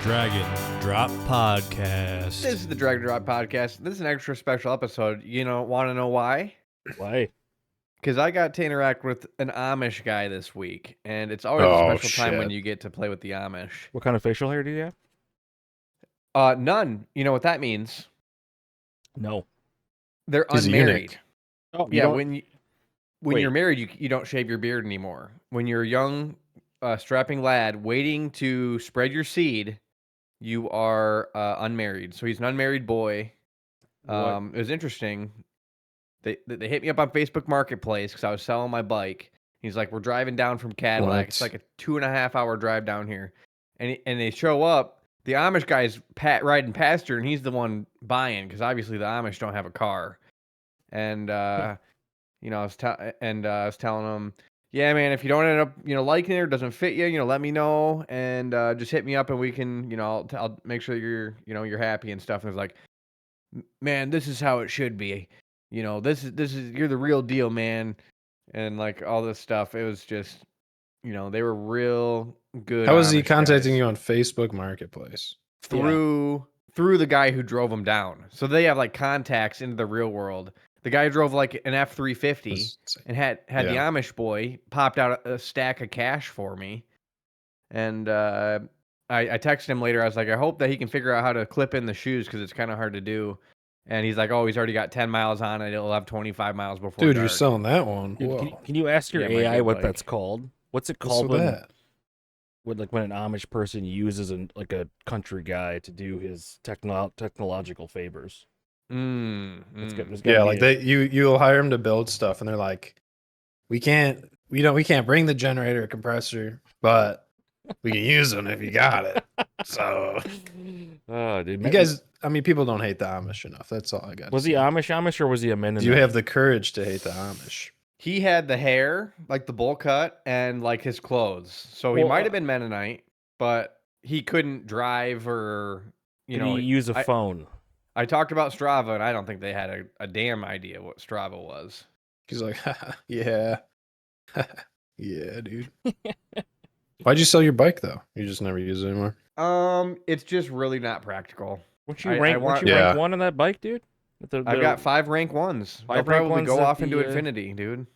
Dragon Drop Podcast. This is the Dragon Drop Podcast. This is an extra special episode. Want to know why? Why? Because I got to interact with an Amish guy this week, and it's always a special time when you get to play with the Amish. What kind of facial hair do you have? None. You know what that means? No. They're He's unmarried. Oh, Yeah, when Wait. you're married, you don't shave your beard anymore. When you're a young, strapping lad waiting to spread your seed, you are unmarried. So he's an unmarried boy. It was interesting. They hit me up on Facebook Marketplace because I was selling my bike. He's like, we're driving down from Cadillac. What? It's like a 2.5 hour drive down here. And they show up. The Amish guy's riding past her, and he's the one buying because obviously the Amish don't have a car. And, I was telling him, yeah, man, if you don't end up, liking it or doesn't fit you, let me know and just hit me up and we can, I'll make sure you're happy and stuff. And it's like, man, this is how it should be. This is you're the real deal, man. And like all this stuff, it was just, they were real good. How was he Amish contacting guys. you on Facebook Marketplace? Through the guy who drove him down? So they have like contacts into the real world. The guy drove like an F-350 and had the Amish boy popped out a stack of cash for me. And I texted him later. I was like, I hope that he can figure out how to clip in the shoes because it's kind of hard to do. And he's like, oh, he's already got 10 miles on it. It'll have 25 miles before Dude, dark. you're selling that one. Dude, Whoa. can you ask your Yeah, my AI good what bike. that's called? What's it What's called with when, that? when an Amish person uses a country guy to do his technological favors? There's gotta Yeah, be like you'll hire them to build stuff, and they're like, we can't bring the generator compressor, but we can use them if you got it. So Oh, dude. you guys, people don't hate the Amish enough. That's all I got. Was he Amish or was he a Mennonite? Do you have the courage to hate the Amish? He had the hair, like the bowl cut, and like his clothes. So he Well, might have been Mennonite, but he couldn't drive or, Did he use a phone? I talked about Strava, and I don't think they had a damn idea what Strava was. He's like, yeah, yeah, dude. Why'd you sell your bike though? You just never use it anymore. It's just really not practical. Weren't you I rank want- rank one on that bike, dude? I've got 5 rank 1s. They'll Five rank probably ones go at off into the, infinity, dude.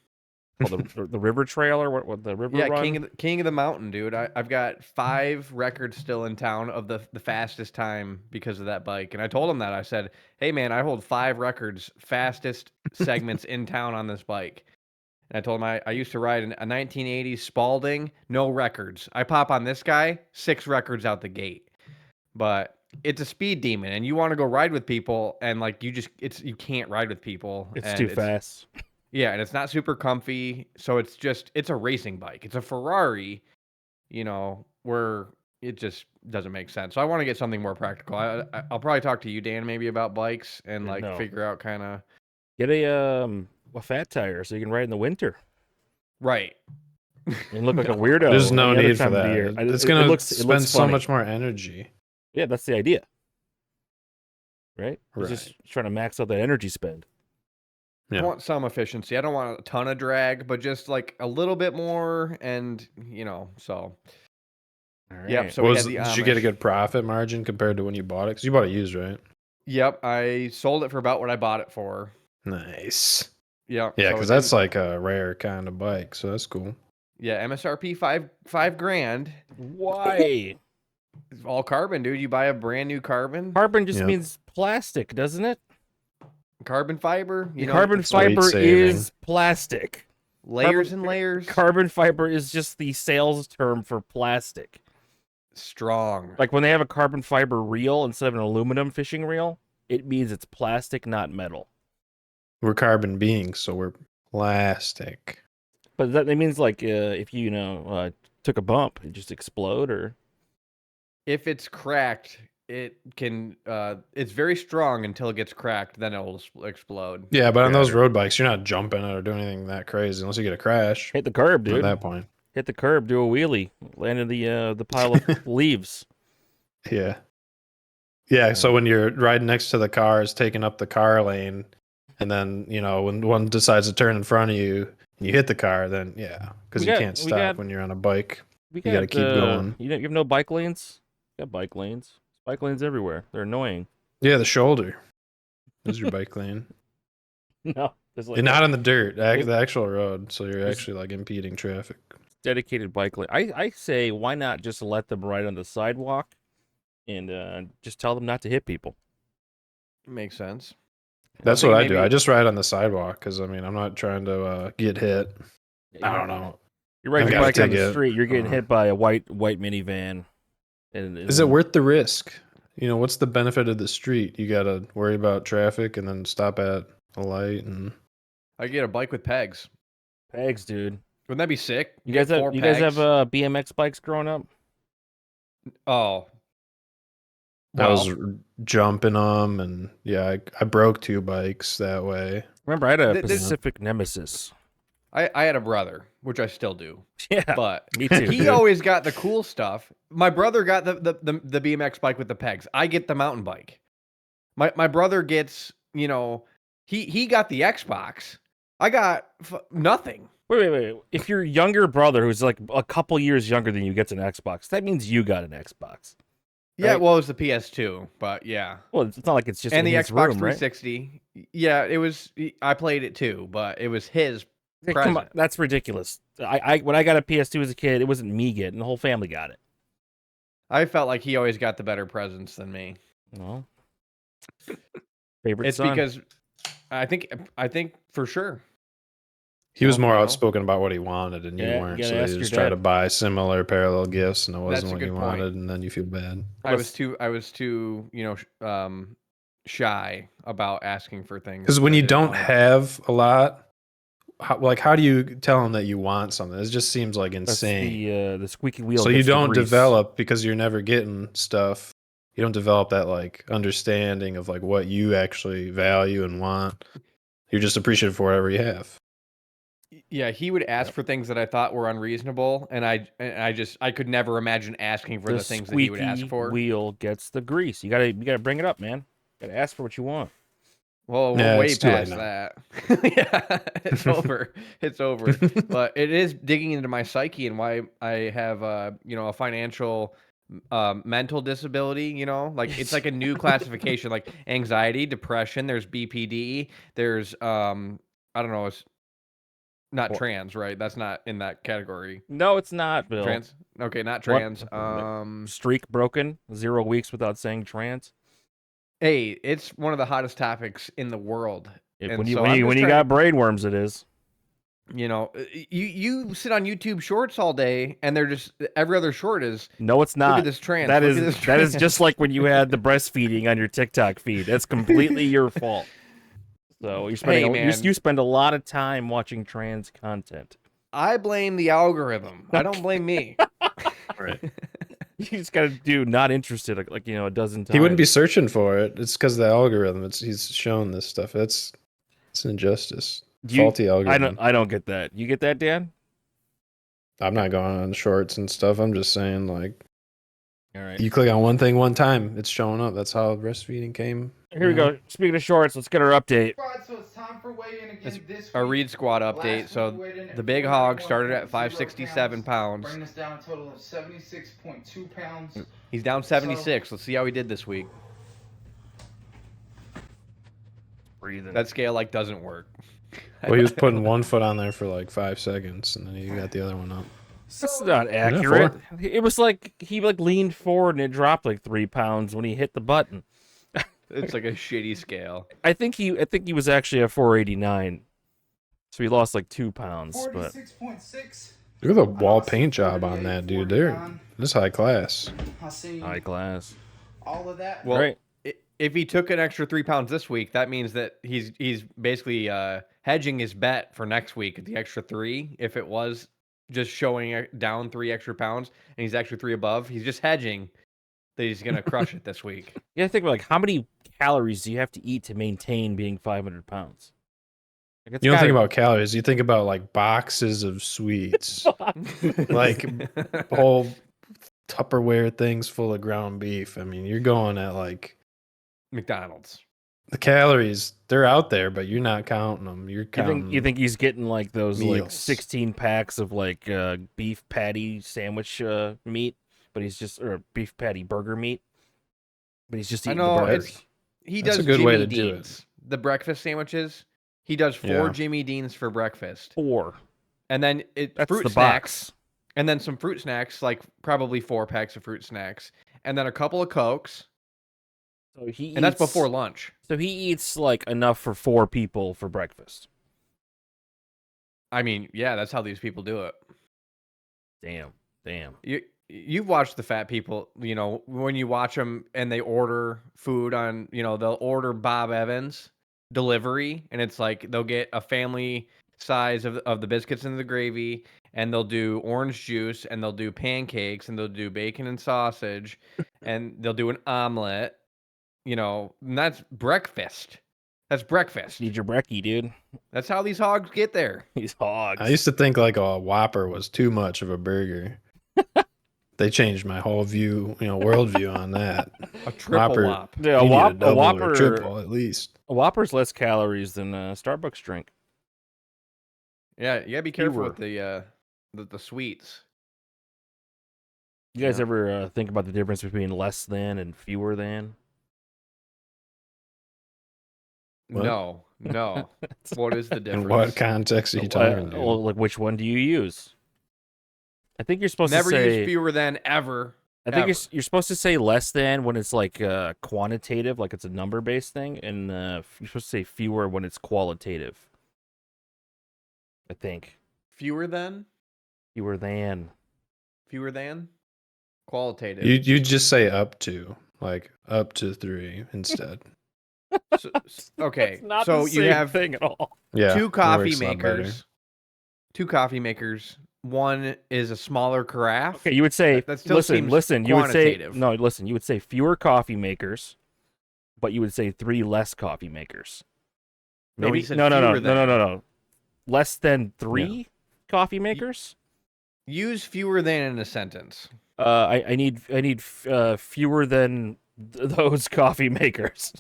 The river trail or what the river Yeah, run? king of the mountain, dude. I've got 5 records still in town of the fastest time because of that bike. And I told him that. I said, hey, man, I hold 5 records, fastest segments in town on this bike. And I told him I used to ride a 1980s Spalding, no records. I pop on this guy, 6 records out the gate. But it's a speed demon, and you want to go ride with people, and like you can't ride with people. It's and too fast. Yeah, and it's not super comfy, so it's a racing bike. It's a Ferrari, where it just doesn't make sense. So I want to get something more practical. I'll probably talk to you, Dan, maybe about bikes and like No. figure out kind of Get a fat tire so you can ride in the winter right. and look like a weirdo. There's no any other need for time of the that. year. It's It gonna looks spend so funny. much more energy. Yeah, that's the idea. Right? It's Right. just trying to max out that energy spend. Yeah. I want some efficiency. I don't want a ton of drag, but just like a little bit more, and so. All right. Yep. So we had the Did you get a Amish. good profit margin compared to when you bought it? Because you bought it used, right? Yep, I sold it for about what I bought it for. Nice. Yep. Yeah, so because it that's didn't- like a rare kind of bike, so that's cool. yeah, MSRP five grand. Why? It's all carbon, dude. You buy a brand new carbon Carbon just Yep. means plastic, doesn't it? carbon fiber. Carbon it's weight fiber saving. is plastic. layers and layers. Carbon fiber is just the sales term for plastic. Strong. Like when they have a carbon fiber reel instead of an aluminum fishing reel, it means it's plastic, not metal. We're carbon beings, so we're plastic. But that means like if you took a bump, it just explode or If it's cracked, it can. It's very strong until it gets cracked. Then it will explode. Yeah, but on those Yeah. road bikes, you're not jumping it or doing anything that crazy unless you get a crash. hit the curb, At dude. that point, Hit the curb, do a wheelie, land in the pile of leaves. yeah, yeah. So when you're riding next to the cars, taking up the car lane, and then when one decides to turn in front of you, and you hit the car, then because We you got- can't we stop got- when you're on a bike. We You gotta keep going. You have no bike lanes Got bike lanes. Bike lanes everywhere. They're annoying. Yeah, the shoulder. Is your bike lane? No, there's like And not on the dirt, It- the actual road. So you're There's- actually like impeding traffic. dedicated bike lane. I say, why not just let them ride on the sidewalk and just tell them not to hit people? Makes sense. That's I what think I do. maybe- I just ride on the sidewalk because I mean I'm not trying to get hit. I don't know. You're riding I've your got a bike on the ticket. street. You're getting hit by a white minivan. And Is it worth the risk? You know, what's the benefit of the street? You got to worry about traffic and then stop at a light and I get a bike with pegs. pegs, dude? Wouldn't that be sick? You guys get have four you guys pegs. have BMX bikes growing up? Oh. I was Well, jumping them and yeah, I broke 2 bikes that way. Remember, I had a Th- this- Pacific Nemesis. I had a brother, which I still do. Yeah, But me too. he always got the cool stuff. My brother got the BMX bike with the pegs. I get the mountain bike. My brother gets, you know, he got the Xbox. I got nothing. Wait. If your younger brother, who's like a couple years younger than you, gets an Xbox, that means you got an Xbox. Yeah, Right. well, it was the PS2, but yeah. Well, it's not like it's just And in the his Xbox room, right? 360. Yeah, it was. I played it too, but it was his Hey, come on, present. that's ridiculous. I when I got a PS2 as a kid, it wasn't me getting; the whole family got it. I felt like he always got the better presents than me. Well, favorite It's son. because I think for sure. He was Well, more you know. outspoken about what he wanted, and you Yeah, you weren't. gotta So ask you your just try dad. to buy similar parallel gifts, and it That's wasn't a what you good point. wanted, and then you feel bad. I was too, shy about asking for things. Because when that I you didn't don't want. have a lot, how do you tell them that you want something? It just seems like That's insane. the squeaky wheel. So you gets the don't grease. develop because you're never getting stuff. You don't develop that like understanding of like what you actually value and want. You're just appreciative for whatever you have. Yeah, he would ask for things that I thought were unreasonable, and I could never imagine asking for the things that he would ask squeaky for. wheel gets the grease. You gotta bring it up, man. Gotta ask for what you want. Well, Yeah, we're way it's too late past now. that. Yeah, it's over. It's over. But it is digging into my psyche and why I have a financial mental disability, like it's like a new classification, like anxiety, depression, there's BPD, there's I don't know, it's not What? trans, right? That's not in that category. No, it's not, Bill. Trans? Okay, not What? trans. Streak broken. 0 weeks without saying trans. Hey, it's one of the hottest topics in the world. And When you so when I'm you just when you trying got brainworms, it is. You sit on YouTube Shorts all day, and they're just every other short is No, it's look at not. this trans. That look is at this that is trans." just like when you had the breastfeeding on your TikTok feed. That's completely your fault. So you're spending Hey, man. you spend a lot of time watching trans content. I blame the algorithm. I don't blame me. Right. You just got to do not interested like a dozen times. He wouldn't be searching for it. It's because of the algorithm. He's shown this stuff. It's an injustice. Faulty algorithm. I don't get that. You get that, Dan? I'm not going on shorts and stuff. I'm just saying, like, All right. you click on one thing one time, it's showing up. That's how breastfeeding came. Here we go. Speaking of shorts, let's get our update. So it's time for weigh-in again this A week. Reed Squad Last update. week So we weighed in at the big hog started at 491.0 567 pounds. bringing us down a total of 76.2 pounds. He's down 76. Let's see how he did this week. Breathing. That scale doesn't work. Well, he was putting one foot on there for like 5 seconds, and then he got the other one up. That's not accurate. It was like he leaned forward and it dropped like 3 pounds when he hit the button. It's like a shitty scale. I think he was actually at 489, so he lost like 2 pounds. But 46.6. Look at the wall paint job on that, dude. This high class. I see high class. all of that. Well, Right. If he took an extra 3 pounds this week, that means that he's basically hedging his bet for next week at the extra 3. If it was just showing down 3 extra pounds and he's extra 3 above, he's just hedging that he's gonna crush it this week. You gotta think about like how many calories do you have to eat to maintain being 500 pounds? Like, it's You don't think gotta- about calories. You think about like boxes of sweets, like whole Tupperware things full of ground beef. I mean, you're going at like McDonald's. the calories. They're out there, but you're not counting them. You're You counting. think he's getting like those like meals. 16 packs of like beef patty sandwich meat but he's just or a beef patty burger meat, but he's just I eating the know burgers. he That's does a good Jimmy way to do it. Dean's, the breakfast sandwiches. He does 4 Yeah. Jimmy Dean's for breakfast, 4. and then That's fruit the snacks, box. and then some fruit snacks, like probably 4 packs of fruit snacks, and then a couple of Cokes, So he and that's eats- before lunch. So he eats like enough for 4 people for breakfast. I mean, yeah, that's how these people do it. Damn. You've watched the fat people, you know, when you watch them and they order food on, you know, they'll order Bob Evans delivery, and it's like they'll get a family size of the biscuits and the gravy, and they'll do orange juice, and they'll do pancakes, and they'll do bacon and sausage, and they'll do an omelet, you know, and that's breakfast. That's breakfast. Need your brekkie, dude. That's how these hogs get there. These hogs. I used to think like a Whopper was too much of a burger. They changed my whole view, worldview on that. A triple whop. Yeah, You need a double Whopper, or triple at least. a Whopper's less calories than a Starbucks drink. Yeah, you gotta be careful Fewer. with the sweets. You guys Yeah. ever think about the difference between less than and fewer than? What? No. What is the difference? In what context are you talking to? Well, like which one do you use? I think you're supposed Never to say. use fewer than ever. I think ever. you're supposed to say less than when it's like quantitative, like it's a number based thing, and you're supposed to say fewer when it's qualitative. I think Fewer than? fewer than. Fewer than? Qualitative. You just say up to, like up to 3 instead. Okay, It's not so the you same have thing at all. Yeah. two it coffee works a lot better. makers. Two coffee makers. One is a smaller carafe. Okay, you would say That still seems listen. You would say quantitative. no. Listen, you would say fewer coffee makers, but you would say 3 less coffee makers. No, he Maybe said no. fewer than. Less than 3 coffee makers. Use fewer than in a sentence. I need fewer than those coffee makers.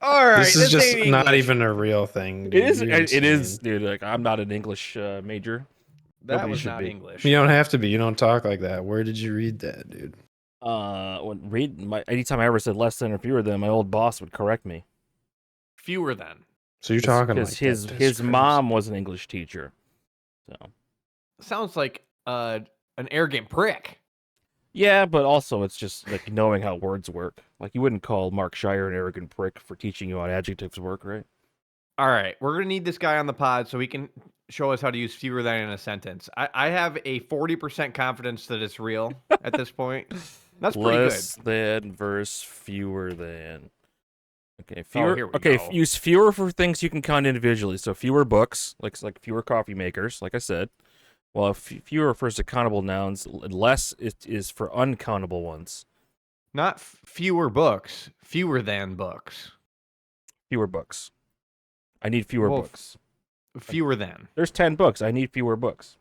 All right, This is just ain't not English. even a real thing. Dude. It is. You're It is, insane. dude. Like I'm not an English major. That Nobody was should not be. English. You don't have to be. You don't talk like that. Where did you read that, dude? Anytime I ever said less than or fewer than, my old boss would correct me. Fewer than. So you're talking like because that. his That's mom was an English teacher. So Sounds like an arrogant prick. yeah, but also it's just like knowing how words work. Like you wouldn't call Mark Shire an arrogant prick for teaching you how adjectives work, right? All right, we're gonna need this guy on the pod so he can show us how to use fewer than in a sentence. I have a 40% confidence that it's real at this point. That's pretty Less good. than versus fewer than. Okay, Oh, fewer. here we Okay, go. use fewer for things you can count individually. So fewer books, like fewer coffee makers, like I said. Well, fewer refers to countable nouns. Less is for uncountable ones. Not fewer books, fewer than books. Fewer books. I need fewer Well, books. Fewer than. There's 10 books. I need fewer books.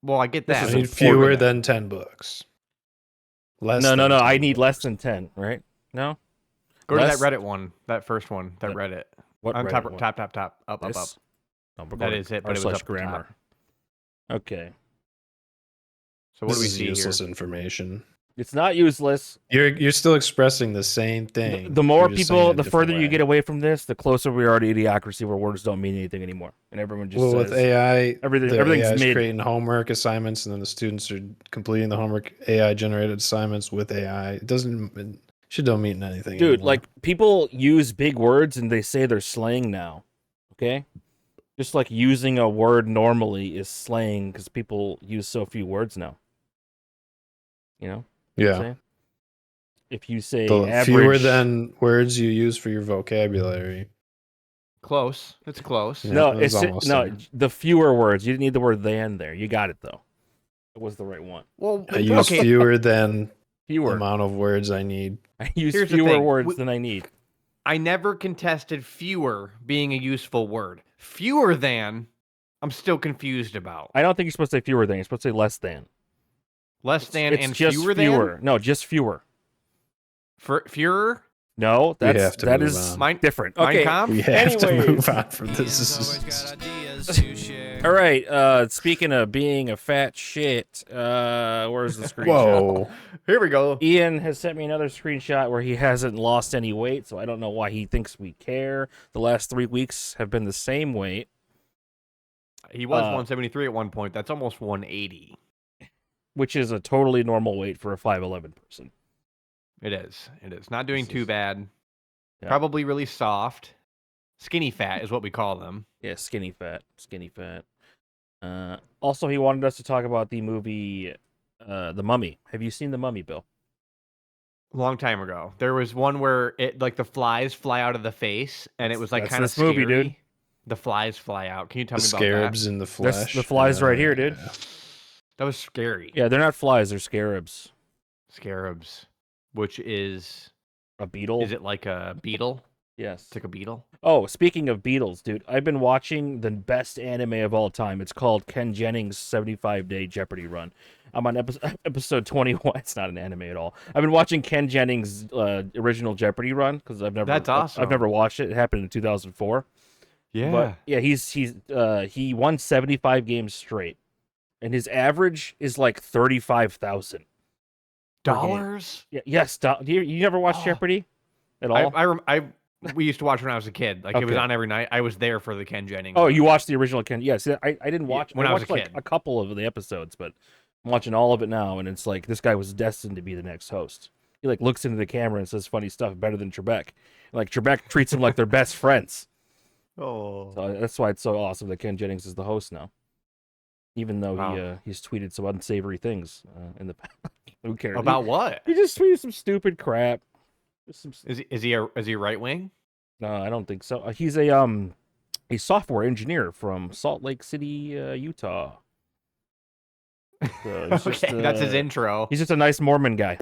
Well, I get This that. is I a need fewer than. than 10 books. Less No. than I 10 need less books. than 10, right? No? Go to less- that Reddit one, that first one, that That- Reddit. What On Reddit top, one? top, up. This? No, we're That going is it, but r it was slash up at the top. grammar. Okay. So what This do we is see useless here? information. It's not useless. You're still expressing the same thing. The more You're just saying people, it a the different further you way. get away from this, the closer we are to idiocracy where words don't mean anything anymore. And everyone just Well, says, with AI, everything's AI's mid. creating homework assignments, and then the students are completing the homework AI generated assignments with AI. It should don't mean anything. Dude, anymore. like people use big words and they say they're slang now. Okay? Just like using a word normally is slang because people use so few words now. You know? what I'm yeah, saying? If you say the average, fewer than words you use for your vocabulary. Close. It's close. Yeah, no, that was it's almost no there. the fewer words. You didn't need the word than there. You got it though. It was the right one. Well, I use okay. fewer than the Fewer. amount of words I need. I use Here's the fewer thing. words than I need. I never contested fewer being a useful word. Fewer than, I'm still confused about. I don't think you're supposed to say fewer than. You're supposed to say less than. Less than It's and just fewer fewer. than? No, just fewer. Fewer? No, We have that's to that move is on. Mein- different. Mein Okay. Kampf? We have to Anyways. move on from this. This Always is got ideas to share. All right. Speaking of being a fat shit, where's the screenshot? Whoa. Here we go. Ian has sent me another screenshot where he hasn't lost any weight, so I don't know why he thinks we care. The last 3 weeks have been the same weight. He was 173 at one point. That's almost 180. Which is a totally normal weight for a 5'11" person. It is. It is. Not doing too bad. Yeah. Probably really soft. Skinny fat is what we call them. Yeah, skinny fat. Skinny fat. Also, he wanted us to talk about the movie The Mummy. Have you seen The Mummy, Bill? Long time ago. There was one where it like the flies fly out of the face, and it was like That's kind of this scary. movie, dude. The flies fly out. Can you tell The me about scarabs that? in the There's flesh. the flies right here, dude. That was scary. Yeah, they're not flies, they're scarabs. Scarabs, which is A beetle? is it like a beetle? Yes. It's like a beetle. Oh, speaking of beetles, dude, I've been watching the best anime of all time. It's called Ken Jennings' 75-Day Jeopardy Run. I'm on episode 21. It's not an anime at all. I've been watching Ken Jennings' original Jeopardy Run because That's awesome. I've never watched it. It happened in 2004. Yeah. But yeah, he won 75 games straight, and his average is like 35,000 Dollars? Yeah, yes. You never watched Oh. Jeopardy at all? We used to watch when I was a kid. Like it was Okay. on every night. I was there for the Ken Jennings. Oh, one. you watched the original Ken? Yes. I didn't watch when I was watched a like kid. a couple of the episodes, but I'm watching all of it now, and it's like this guy was destined to be the next host. He like looks into the camera and says funny stuff better than Trebek. Like Trebek treats him like they're best friends. Oh. So that's why it's so awesome that Ken Jennings is the host now. Even though Wow. he's tweeted some unsavory things in the past. Who cares? About what? He just tweeted some stupid crap. Just some Is he right wing? No, I don't think so. He's a software engineer from Salt Lake City, Utah. So he's Okay, that's his intro. He's just a nice Mormon guy.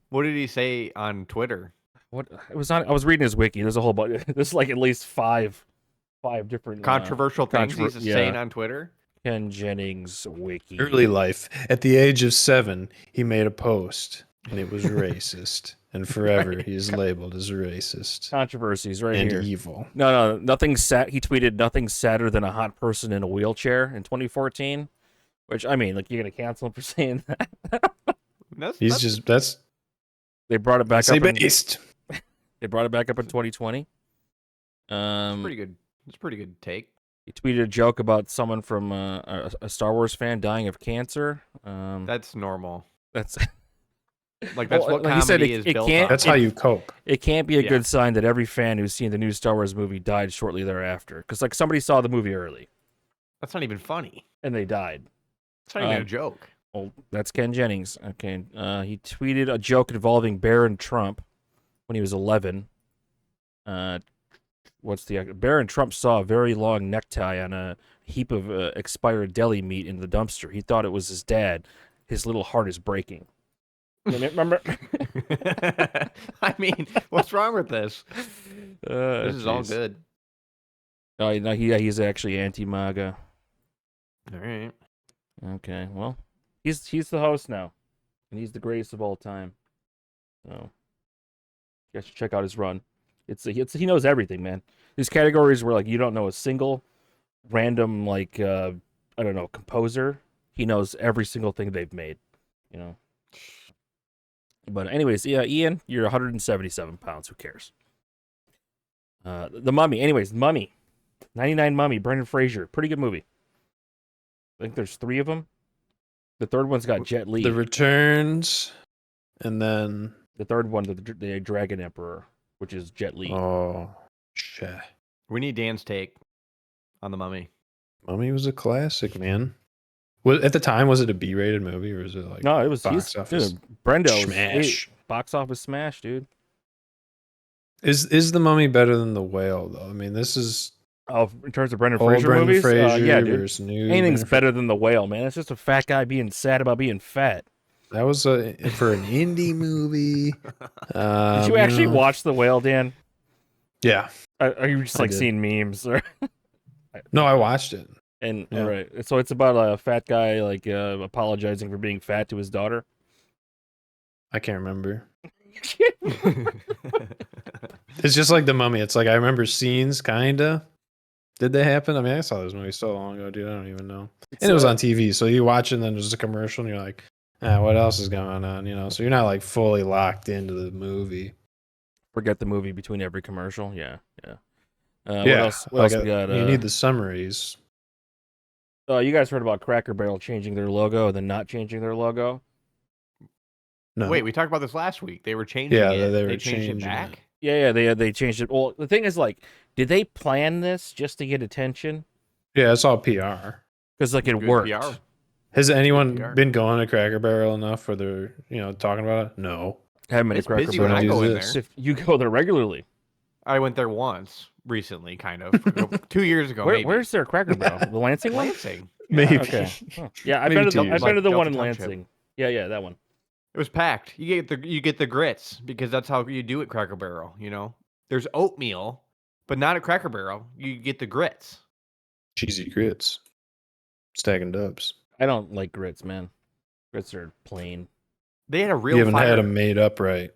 What did he say on Twitter? What it was on? I was reading his wiki. There's a whole bunch. There's like at least five different Controversial things controver- he's yeah. saying on Twitter. Ken Jennings wiki. Early life. At the age of 7, he made a post, and it was racist. And forever, he is labeled as racist Controversies right and here. evil. No, nothing sad. He tweeted nothing sadder than a hot person in a wheelchair in 2014. Which I mean, like you're gonna cancel him for saying that. That's They brought it back say up. based. They brought it back up in 2020. pretty good. It's a pretty good take. He tweeted a joke about someone from a Star Wars fan dying of cancer. That's normal. That's Like that's Well, what like comedy you said, is it built can't- on. That's how you cope. it can't be a Yeah. good sign that every fan who's seen the new Star Wars movie died shortly thereafter. Because like somebody saw the movie early That's not even funny. and they died. It's not even a Um, joke. Well, that's Ken Jennings. Okay, he tweeted a joke involving Barron Trump when he was 11. Barron Trump saw a very long necktie on a heap of expired deli meat in the dumpster. He thought it was his dad. His little heart is breaking. Remember? I mean, what's wrong with this? This is all jeez. good. Oh, no, he's actually anti-MAGA. All right. Okay, well, he's the host now, and he's the greatest of all time. So, you guys should check out his run. He knows everything, man. These categories where like you don't know a single random like I don't know composer. He knows every single thing they've made, you know. But anyways, yeah, Ian, you're 177 pounds. Who cares? The Mummy. Anyways, Mummy, 99 Mummy. Brendan Fraser, pretty good movie. I think there's 3 of them. The third one's got Jet Li. The Returns, and then The third one, the Dragon Emperor, which is Jet Li. oh shit, We need Dan's take on the Mummy. Mummy was a classic, man. At the time, was it a B-rated movie or was it like No, it was box office dude, Brendo was smash? box office smash, dude. Is the Mummy better than the Whale though? I mean, this is Oh, in terms of Brendan old Fraser Brendan movies, Fraser yeah, dude. versus new. Anything's Brendan better than the Whale, man. It's just a fat guy being sad about being fat. That was for an indie movie. Did you actually watch the Whale, Dan? Yeah. Are you just I like did. seeing memes? Or... No, I watched it. And Yeah. all right, so it's about a fat guy like apologizing for being fat to his daughter. I can't remember. It's just like the Mummy. It's like I remember scenes, kinda, Did they happen? I mean, I saw this movie so long ago, dude. I don't even know. It's, And it was on TV, so you watch it, and then there's a commercial, and you're like, what else is going on? You know, so you're not like fully locked into the movie. Forget the movie between every commercial. Yeah. What Yeah, else? What else we got? You need the summaries. You guys heard about Cracker Barrel changing their logo and then not changing their logo? No. Wait, we talked about this last week. They were changing Yeah, it. they were They changed it changing back. it. Yeah, they changed it. Well, the thing is, like, did they plan this just to get attention? Yeah, it's all PR. Because like it Good worked. PR. Has anyone PR. been going to Cracker Barrel enough where they're talking about it? No. Haven't been to It's Cracker busy when Barrel. I go in this. there. If you go there regularly. I went there once recently, kind of 2 years ago. maybe. Where's their Cracker Barrel? The Lansing one? Lansing? Maybe. Okay. Huh. Yeah, I've Maybe been to the, 2 I've years. been to the Like one in Delta Township. Lansing. Yeah, that one. It was packed. You get the grits because that's how you do it. Cracker Barrel. There's oatmeal, but not at Cracker Barrel. You get the grits. Cheesy grits. Stacking dubs. I don't like grits, man. Grits are plain. They had a real. You haven't fire. had them made up right.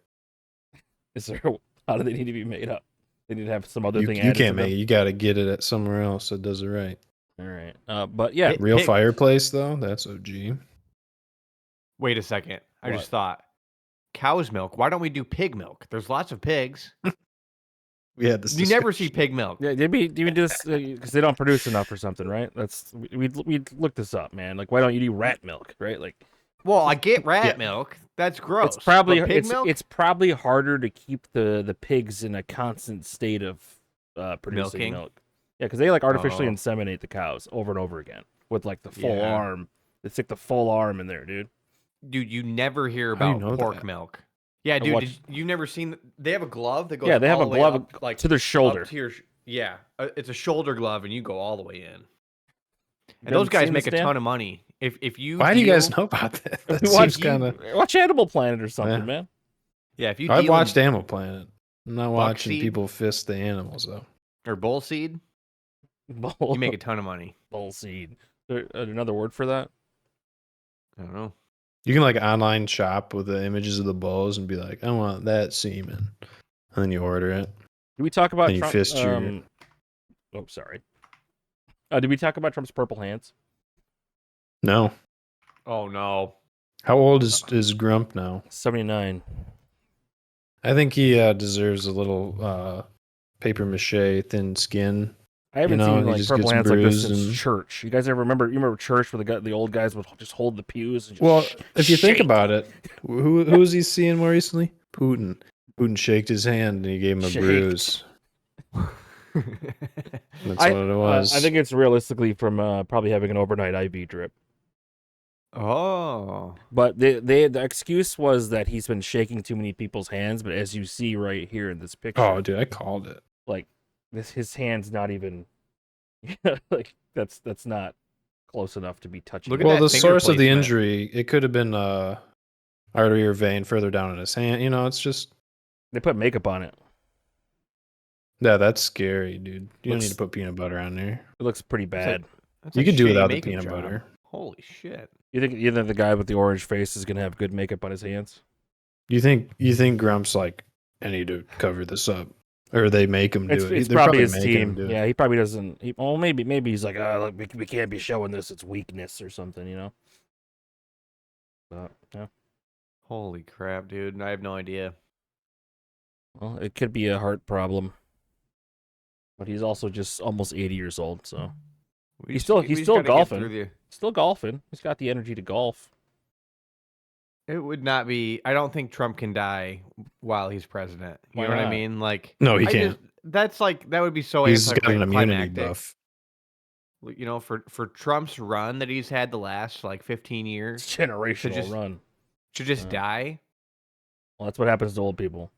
Is there? How do they need to be made up? They need to have some other You, thing you added. can't to make it. You got to get it at somewhere else that does it right. All right. But yeah, It- Real Pig. fireplace though, that's OG. Wait a second. I What? just thought. Cow's milk. Why don't we do pig milk? There's lots of pigs. We had this. You never see discussion. pig milk. yeah. Do we do this because they don't produce enough or something, right? We look this up, man. Like, why don't you do rat milk, right? Like, Well, I get rat Yeah. milk. That's gross. it's probably But pig milk. it's probably harder to keep the pigs in a constant state of producing Milking? milk. Yeah, because they like artificially Oh. inseminate the cows over and over again with like the full Yeah. arm. They stick the full arm in there, dude. Dude, you never hear How do you about know pork that? milk. Yeah, dude, watched- you've never seen. They have a glove that goes. Yeah, they have all a the way glove up, like to their shoulder. up to your yeah, it's a shoulder glove, and you go all the way in. You And those haven't guys seen make this, a Dan? ton of money. If you Why do you deal- guys know about that? That Watch- seems kind of. Watch Animal Planet or something, Yeah. man. Yeah, if you I've deal watched in- Animal Planet. I'm not watching Buckseed? people fist the animals though. or bull seed, Bull, you make a ton of money. bull seed. Another word for that? I don't know. You can like online shop with the images of the bulls and be like, I want that semen, and then you order it. Did we talk about And you Trump? fist your- Oh, sorry. Did we talk about Trump's purple hands? No. Oh no. How old is Grump now? 79. I think he deserves a little paper mache thin skin. I haven't You know, seen he like just purple gets hands like this bruised since and- church. You guys ever remember? You remember church where the old guys would just hold the pews? And just Well, if you think shake. about it, who was he seeing more recently? Putin. Putin shaked his hand and he gave him a Shaked. bruise. That's I- what it was. I think it's realistically from probably having an overnight IV drip. Oh. But the excuse was that he's been shaking too many people's hands. But as you see right here in this picture, Oh, dude, I called it. like his hand's not even like that's not close enough to be touching. Look it. at Well, that the finger source of the placement. injury, it could have been artery or vein further down in his hand. You know, it's just They put makeup on it. yeah, that's scary, dude. You don't Looks- need to put peanut butter on there. It looks pretty bad. That's You a could do shitty without the makeup peanut job. butter. Holy shit. You think the guy with the orange face is gonna have good makeup on his hands? You think Grump's like, I need to cover this up, or they make him do it? It's They're probably his making him team. do it. Yeah, he probably doesn't. Maybe he's like, look, we can't be showing this. It's weakness or something, you know. But yeah, Holy crap, dude. I have no idea. well, it could be a heart problem. But he's also just almost 80 years old, so He's still we just still gotta get golfing. through the- still golfing. He's got the energy to golf. It would not be. I don't think Trump can die while he's president. You Why know what I not? mean? Like, No, he I can't. that's like that would be so He's got an immunity anticlimactic. buff. You know, for Trump's run that he's had the last like 15 years It's generational just- run. to just Yeah. die, Well, that's what happens to old people.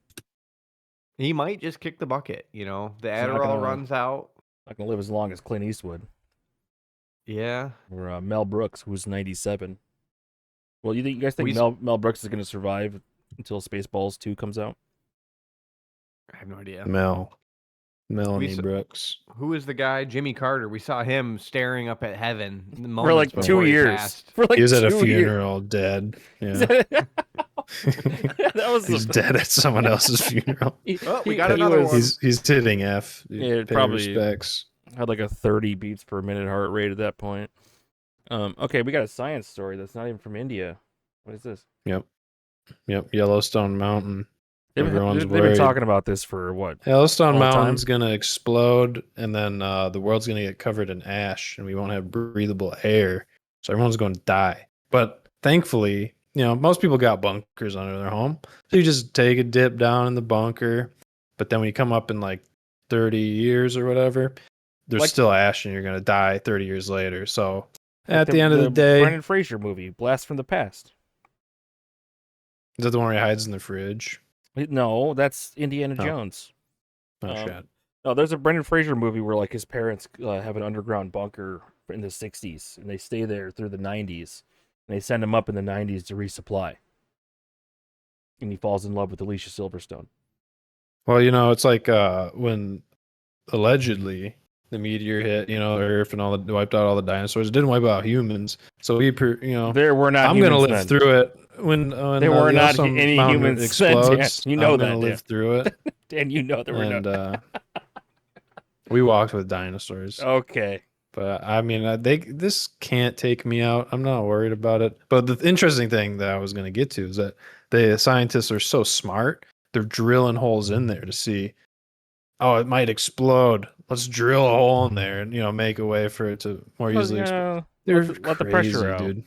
he might just kick the bucket. You know, the He's not Adderall gonna- runs out. Not gonna live as long as Clint Eastwood Yeah, or Mel Brooks, who's 97. Well, you guys think We s- Mel Brooks is gonna survive until Spaceballs 2 comes out? I have no idea. Melanie s- Brooks. Who is the guy? Jimmy Carter. We saw him staring up at heaven the For like moments 2 before he years. passed. For like He was at a 2 years. funeral, dead. Yeah, that was he's the- dead at someone else's funeral. he- Oh, we he- got he another was- one. He's hitting F. Dude. Yeah, Pay probably- respects. Had like a 30 beats per minute heart rate at that point. Okay, we got a science story that's not even from India. What is this? Yep. Yellowstone Mountain. Everyone's They've been worried. talking about this for what? Yellowstone all the time? Mountain's gonna explode, and then the world's gonna get covered in ash, and we won't have breathable air. So everyone's going to die. But thankfully, most people got bunkers under their home, so you just take a dip down in the bunker. But then when you come up in like 30 years or whatever, there's still ash, and you're gonna die 30 years later. So at the end of the day, Brendan Fraser movie, Blast from the Past. is that the one where he hides in the fridge? No, that's Indiana Oh. Jones. Oh shit. No, there's a Brendan Fraser movie where like his parents have an underground bunker in the 60s, and they stay there through the 90s, and they send him up in the 90s to resupply. And he falls in love with Alicia Silverstone. Well, it's like when allegedly the meteor hit, Earth and wiped out all the dinosaurs. It didn't wipe out humans, so There were not. I'm humans gonna live then. through it when There were not Yellowstone any Mountain humans then, Dan. explodes. You know I'm that, gonna live Dan. through it, And you know there were and no. we walked with dinosaurs. Okay. But I mean, this can't take me out. I'm not worried about it. But the interesting thing that I was going to get to is that the scientists are so smart. They're drilling holes in there to see, oh, it might explode. Let's drill a hole in there and make a way for it to more easily explode. They're let the crazy, pressure out. dude.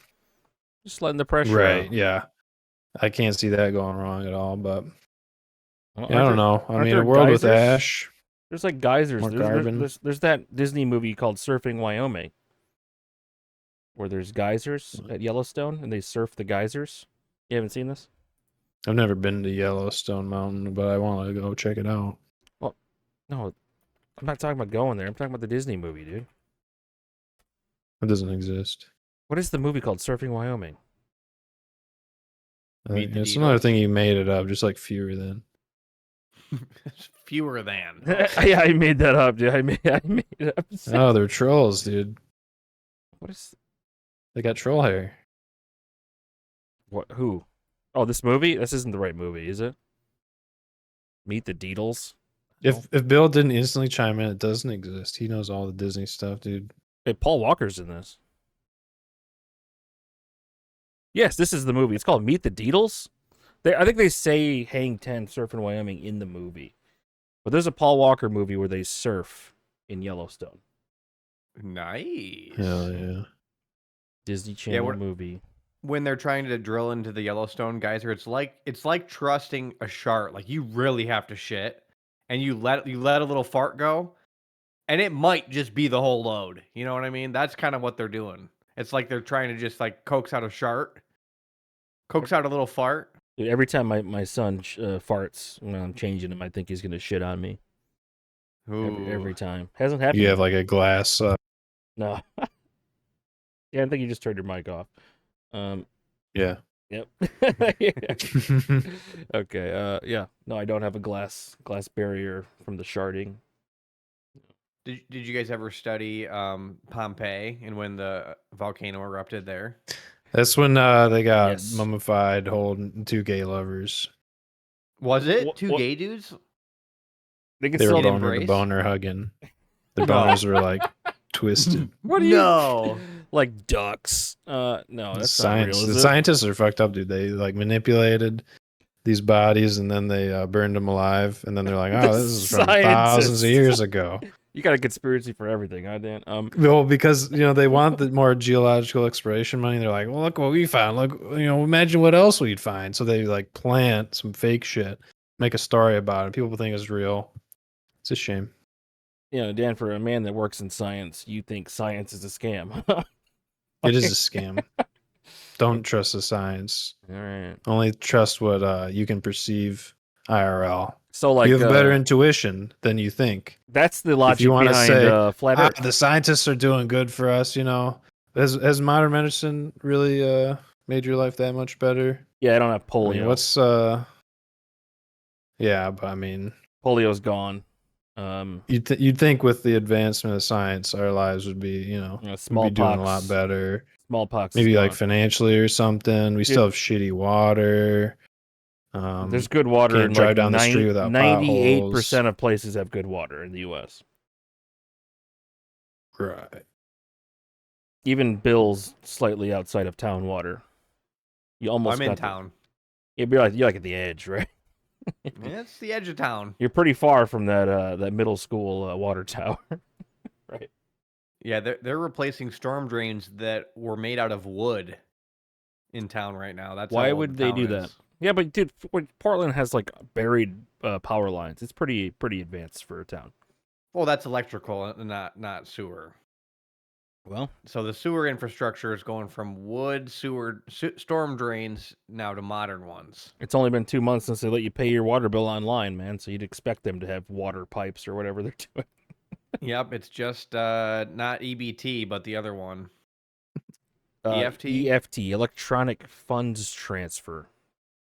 Just letting the pressure Right? out. Yeah. I can't see that going wrong at all. But Well, I don't know. I aren't mean, there a world with geysers? ash. There's like geysers. More There's carbon. that Disney movie called Surfing Wyoming, where there's geysers at Yellowstone and they surf the geysers. You haven't seen this? I've never been to Yellowstone Mountain, but I want to go check it out. No, I'm not talking about going there. I'm talking about the Disney movie, dude. It doesn't exist. What is the movie called? Surfing Wyoming. Meet the It's another Beatles. thing you made it up, just like fewer than. Fewer than. Yeah, I made that up, dude. I made it up. Oh, they're trolls, dude. What is They got troll hair. what? Who? Oh, this movie? This isn't the right movie, is it? Meet the Deedles. If Bill didn't instantly chime in, it doesn't exist. He knows all the Disney stuff, dude. Hey, Paul Walker's in this. Yes, this is the movie. It's called Meet the Deedles. I think they say Hang 10 Surf in Wyoming in the movie. But there's a Paul Walker movie where they surf in Yellowstone. Nice. Hell yeah. Disney Channel we're- movie. When they're trying to drill into the Yellowstone geyser, it's like trusting a shark. Like you really have to shit, and you let a little fart go, and it might just be the whole load. You know what I mean? That's kind of what they're doing. It's like they're trying to just like coax out a little fart. Dude, every time my son farts when I'm changing him, I think he's going to shit on me. Every time. Hasn't happened. You have like a glass. No. Yeah, I think you just turned your mic off. Yeah. Yep. Okay. Yeah. No, I don't have a glass barrier from the sharding. Did you guys ever study Pompeii and when the volcano erupted there? That's when they got Yes. mummified holding two gay lovers. Was it What- two what- gay dudes? They can They were still Get boner to embraced? boner hugging. Their boners were like twisted. What do you No. like ducks? No, that's not real. Science. Is The it? scientists are fucked up, dude. They like manipulated these bodies and then they burned them alive. And then they're like, The oh, this is from scientists. thousands of years ago. You got a conspiracy for everything, huh, Dan? Well, because they want the more geological exploration money. They're like, well, look what we found. Look, imagine what else we'd find. So they like plant some fake shit, make a story about it. People think it's real. It's a shame. Dan, for a man that works in science, you think science is a scam. It is a scam. Don't trust the science. All right. Only trust what you can perceive IRL. So, like, You have better intuition than you think. that's the logic you wanna behind say, flat Earth. The scientists are doing good for us. Has modern medicine really made your life that much better? Yeah, I don't have I polio. mean, yeah, but I mean, Polio's gone. you'd think with the advancement of science, our lives would be, we'd be Smallpox. doing a lot better. Smallpox. Maybe is like gone. financially or something. We still have shitty water. There's good water can't in drive like down the street without 98% potholes. of places have good water in the U.S. Right. Even Bill's slightly outside of town water. You almost I'm in got town. You're like at the edge, right? Yeah, it's the edge of town. You're pretty far from that middle school water tower, right? Yeah, they're replacing storm drains that were made out of wood in town right now. That's Why how old would the they town do that? is. Yeah, but dude, Portland has like buried power lines. It's pretty advanced for a town. Well, that's electrical, not sewer. Well, So the sewer infrastructure is going from wood storm drains now to modern ones. it's only been 2 months since they let you pay your water bill online, man. So you'd expect them to have water pipes or whatever they're doing. Yep, it's just not EBT, but the other one. EFT? EFT, electronic funds transfer.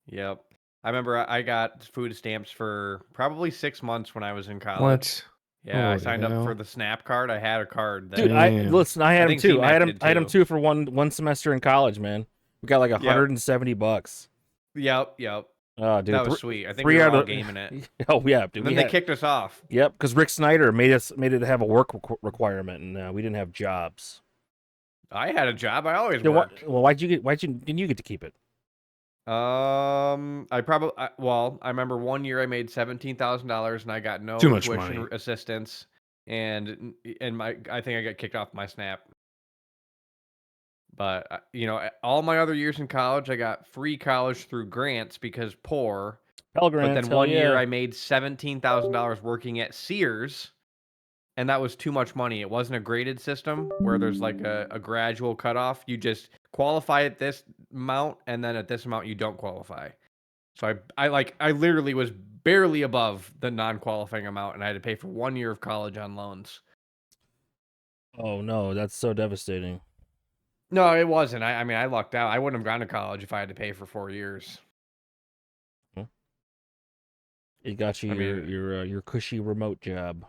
Yep. I remember I got food stamps for probably 6 months when I was in college. What? Yeah, I Holy signed up for hell. the SNAP card. I had a card that Dude, Damn. I had him think too. T-Mac did I had him too. too for one semester in college, man. We got like $170. Yep. Oh, dude, That was sweet. I think three we were out all of- gaming it. Oh yeah, dude. And then they kicked us off. Yep, because Rick Snyder made it have a work requirement, and we didn't have jobs. I had a job. I always Then worked. didn't you get to keep it? I remember one year I made $17,000 and I got no Too much tuition money. assistance, and I think I got kicked off my SNAP. But all my other years in college, I got free college through grants because poor. Pell But Grants, then hell one year yeah. I made $17,000 working at Sears, and that was too much money. It wasn't a graded system where there's like a gradual cutoff. You just qualify at this amount, and then at this amount you don't qualify. So I literally was barely above the non-qualifying amount, and I had to pay for 1 year of college on loans. Oh no, that's so devastating. No, it wasn't. I mean, I lucked out. I wouldn't have gone to college if I had to pay for 4 years. It got you I mean- your cushy remote job.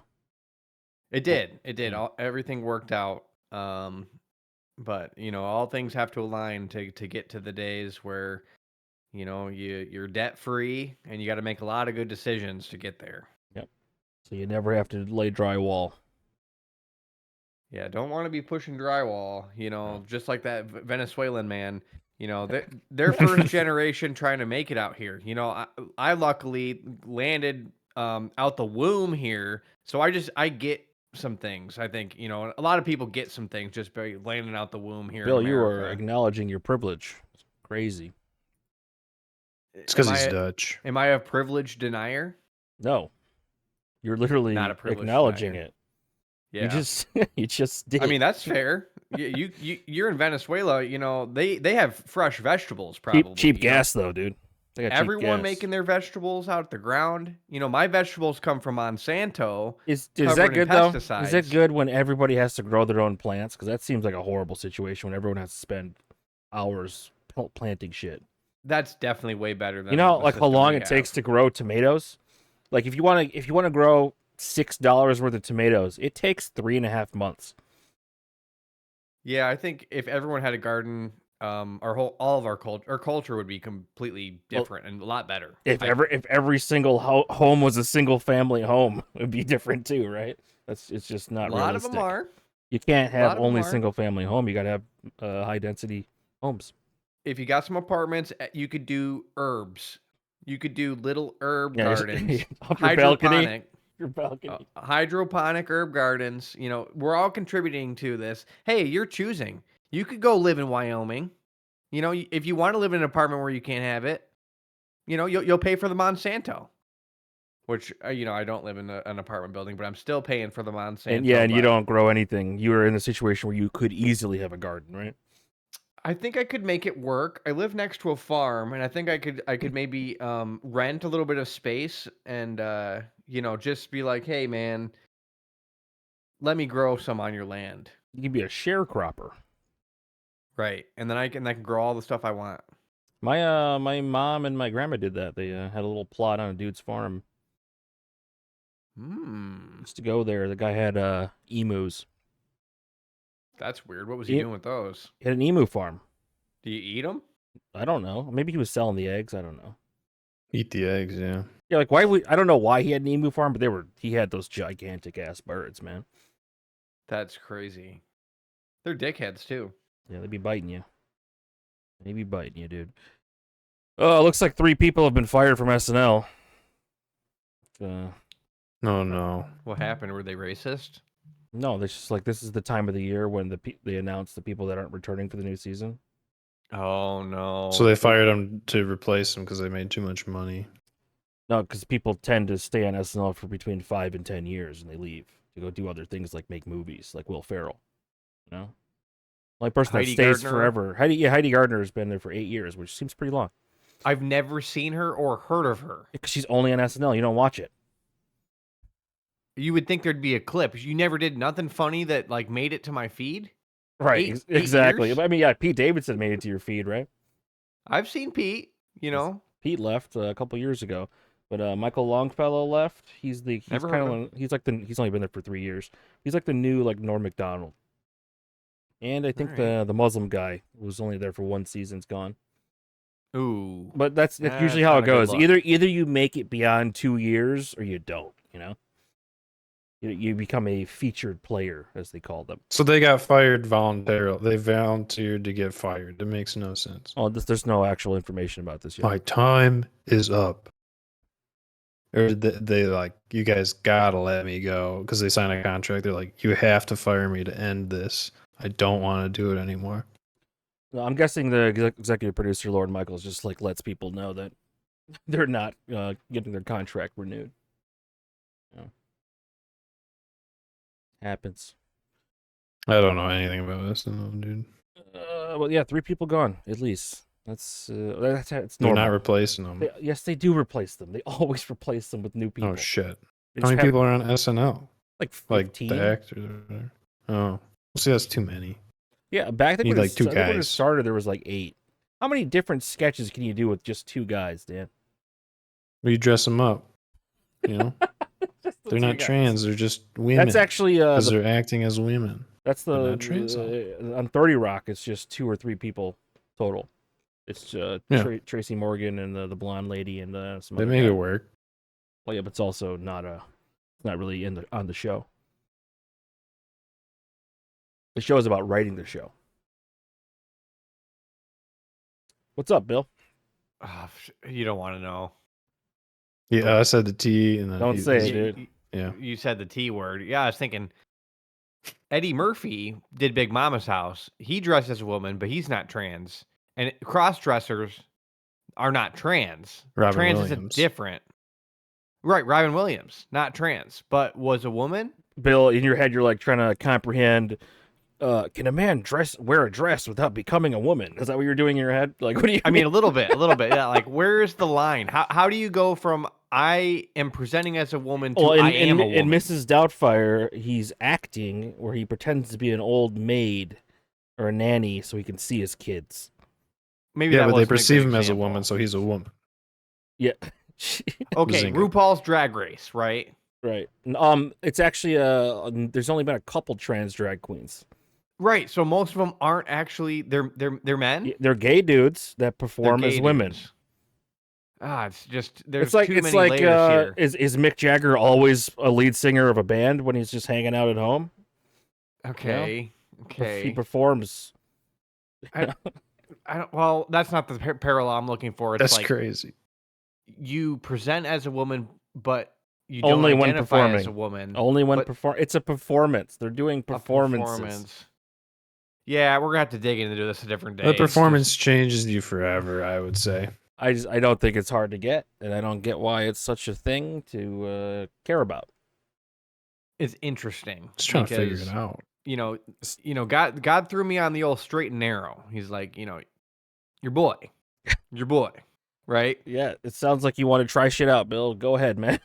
It did. It did. Yeah. Everything worked out. But all things have to align to get to the days where you're debt free and you got to make a lot of good decisions to get there. So you never have to lay drywall. Yeah, don't want to be pushing drywall. Just like that Venezuelan man. Their first generation trying to make it out here. I luckily landed out the womb here, so I get some things. I think a lot of people get some things just by landing out the womb here. Bill, in you are America. acknowledging your privilege. It's crazy. It's because Am he's I- Dutch. Am I a privilege denier? No, you're literally Not a privilege acknowledging denier. it. Yeah. You just did. I mean, that's fair. You're in Venezuela. They have fresh vegetables. Probably cheap gas though, dude. They got cheap Everyone gas. making their vegetables out the ground. My vegetables come from Monsanto. Is covered that in good though? Is pesticides. it good when everybody has to grow their own plants? Because that seems like a horrible situation when everyone has to spend hours planting shit. That's definitely way better than You know, the like how system long we it takes have. to grow tomatoes. Like if you want to grow $6 worth of tomatoes, it takes 3.5 months. Yeah, I think if everyone had a garden, all of our culture would be completely different and a lot better. If every single home was a single family home, it would be different too, right? It's just a not lot realistic. of them are. You can't lot have of them only are. single family home. You got to have high density homes. If you got some apartments, you could do herbs. You could do little herb Yeah, gardens. off your balcony. Hydroponic. Your balcony. Hydroponic herb gardens. We're all contributing to this. Hey, you're choosing. You could go live in Wyoming. If you want to live in an apartment where you can't have it, you'll pay for the Monsanto. Which I don't live in an apartment building, but I'm still paying for the Monsanto. And you but don't grow anything. You are in a situation where you could easily have a garden, right? I think I could make it work. I live next to a farm, and I think I could maybe rent a little bit of space and just be like, hey man, let me grow some on your land. You could be a sharecropper. Right. And then I can grow all the stuff I want. My mom and my grandma did that. They had a little plot on a dude's farm. Used to go there. The guy had emus. That's weird. What was he doing with those? He had an emu farm. Do you eat them? I don't know. Maybe he was selling the eggs. I don't know. Eat the eggs, yeah. Yeah, like why would I don't know why he had an emu farm, but he had those gigantic ass birds, man. That's crazy. They're dickheads too. Yeah, they'd be biting you. They'd be biting you, dude. Oh, it looks like 3 people have been fired from SNL. No. What happened? Were they racist? No, this just like this is the time of the year when they announce the people that aren't returning for the new season. Oh no. So they fired him to replace him because they made too much money. No, because people tend to stay on SNL for between 5 and 10 years, and they leave to go do other things like make movies, like Will Ferrell. You know, like person Heidi that stays Gardner? forever. Heidi Gardner has been there for 8 years, which seems pretty long. I've never seen her or heard of her. Because she's only on SNL. You don't watch it. You would think there'd be a clip. You never did nothing funny that like made it to my feed. Right, Eight exactly. years? I mean, yeah, Pete Davidson made it to your feed, right? I've seen Pete. You know, Pete left a couple years ago, but Michael Longfellow left. He's Never heard of kind of he's only been there for 3 years. He's like the new like Norm Macdonald. And I think Alright. the Muslim guy who was only there for 1 season's gone. ooh. But that's That's usually how it not a good goes. look. Either you make it beyond 2 years or you don't. You know, you become a featured player, as they call them. So they got fired voluntarily. They volunteered to get fired. It makes no sense. Oh, there's no actual information about this yet. My time is up. Or they like, you guys gotta let me go because they signed a contract. They're like, you have to fire me to end this. I don't want to do it anymore. No, I'm guessing the executive producer, Lord Michaels, just like lets people know that they're not getting their contract renewed. You know. Happens. I don't know anything about this, no, dude. Well, yeah, 3 people gone at least. That's it's They're normal. not replacing them. Yes, they do replace them. They always replace them with new people. Oh shit! They How just many have, people are on SNL? like Like 15? the actors? Or whatever. Oh, see, that's too many. Yeah, back then Need, when like, 2 when it guys. started, there was like 8. How many different sketches can you do with just 2 guys, Dan? You dress them up. You know, Just the they're 2 not guys. trans. They're just women. That's actually because they're acting as women. that's they're the not trans, on 30 Rock. It's just 2 or 3 people total. It's Yeah. Tracy Morgan and the blonde lady and some. They other make guy. it work. Well, yeah, but it's also not really on the show. The show is about writing the show. What's up, Bill? Oh, you don't want to know. Yeah, I said the T, and then Don't say it, dude. Yeah. You said the T word. Yeah, I was thinking Eddie Murphy did Big Mama's House. He dressed as a woman, but he's not trans. And cross dressers are not trans. Robin trans Williams. is a different. Right, Robin Williams, not trans, but was a woman. Bill, in your head, you're like trying to comprehend. Can a man wear a dress without becoming a woman? Is that what you're doing in your head? Like, what do you? I mean, a little bit. Yeah, like where's the line? How do you go from I am presenting as a woman to Well, I am a woman? in Mrs. Doubtfire, he's acting where he pretends to be an old maid or a nanny so he can see his kids. Maybe Yeah, that but they wasn't a good perceive him as a example. woman, so he's a woman. Yeah. Okay, Bazinga. RuPaul's Drag Race, right? Right. It's actually there's only been a couple trans drag queens. Right. So most of them aren't actually they're men. They're gay dudes that They're perform gay as women. dudes. It's just there's It's like too many layers here. is Mick Jagger always a lead singer of a band when he's just hanging out at home? Okay. He Okay. performs. I don't. Well, that's not the parallel I'm looking for. It's That's like crazy. you present as a woman, but you don't Only when identify as performing. a woman. Only when But- it's a performance. They're doing A performances. performance. Yeah, we're gonna have to dig into this a different day. The It's just- performance changes you forever, I would say. I don't think it's hard to get, and I don't get why it's such a thing to care about. It's interesting. Just trying to figure because, it out. You know, God threw me on the old straight and narrow. He's like, your boy, right? Yeah, it sounds like you want to try shit out, Bill. Go ahead, man.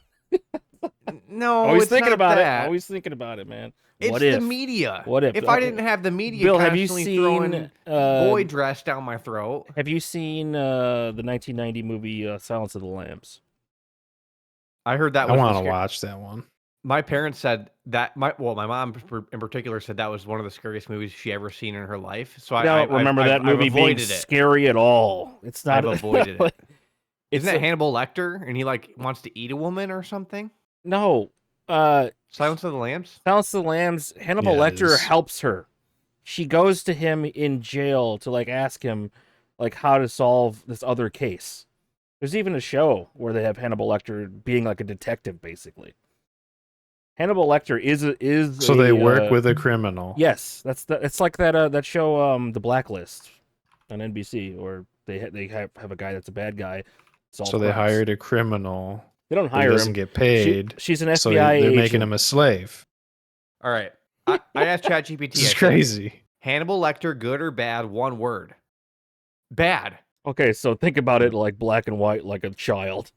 No, Always it's thinking not about that. it. Always thinking about it, man. It's What the if? media. What if? If I didn't have the media Bill, have you constantly throwing seen boy dress down my throat? Have you seen the 1990 movie Silence of the Lambs? I heard that I was want the to scar- watch that one. My parents said that my mom in particular said that was one of the scariest movies she ever seen in her life. So I don't remember that movie I've being avoided it. scary at all. It's not. I've avoided it. It's Isn't that Hannibal Lecter and he like wants to eat a woman or something? no. Silence of the Lambs. Silence of the Lambs, Hannibal Yeah, it Lecter is. helps her. She goes to him in jail to like ask him like how to solve this other case. There's even a show where they have Hannibal Lecter being like a detective, basically. Hannibal Lecter is So they work with a criminal. Yes, it's like that show The Blacklist on NBC, or they have a guy that's a bad guy. solve So they crimes. hired a criminal. They don't But he hire doesn't him. get paid. She's an FBI So they're agent. making him a slave. All right. I asked ChatGPT. This is crazy. Hannibal Lecter, good or bad? One word. Bad. Okay, so think about it like black and white, like a child.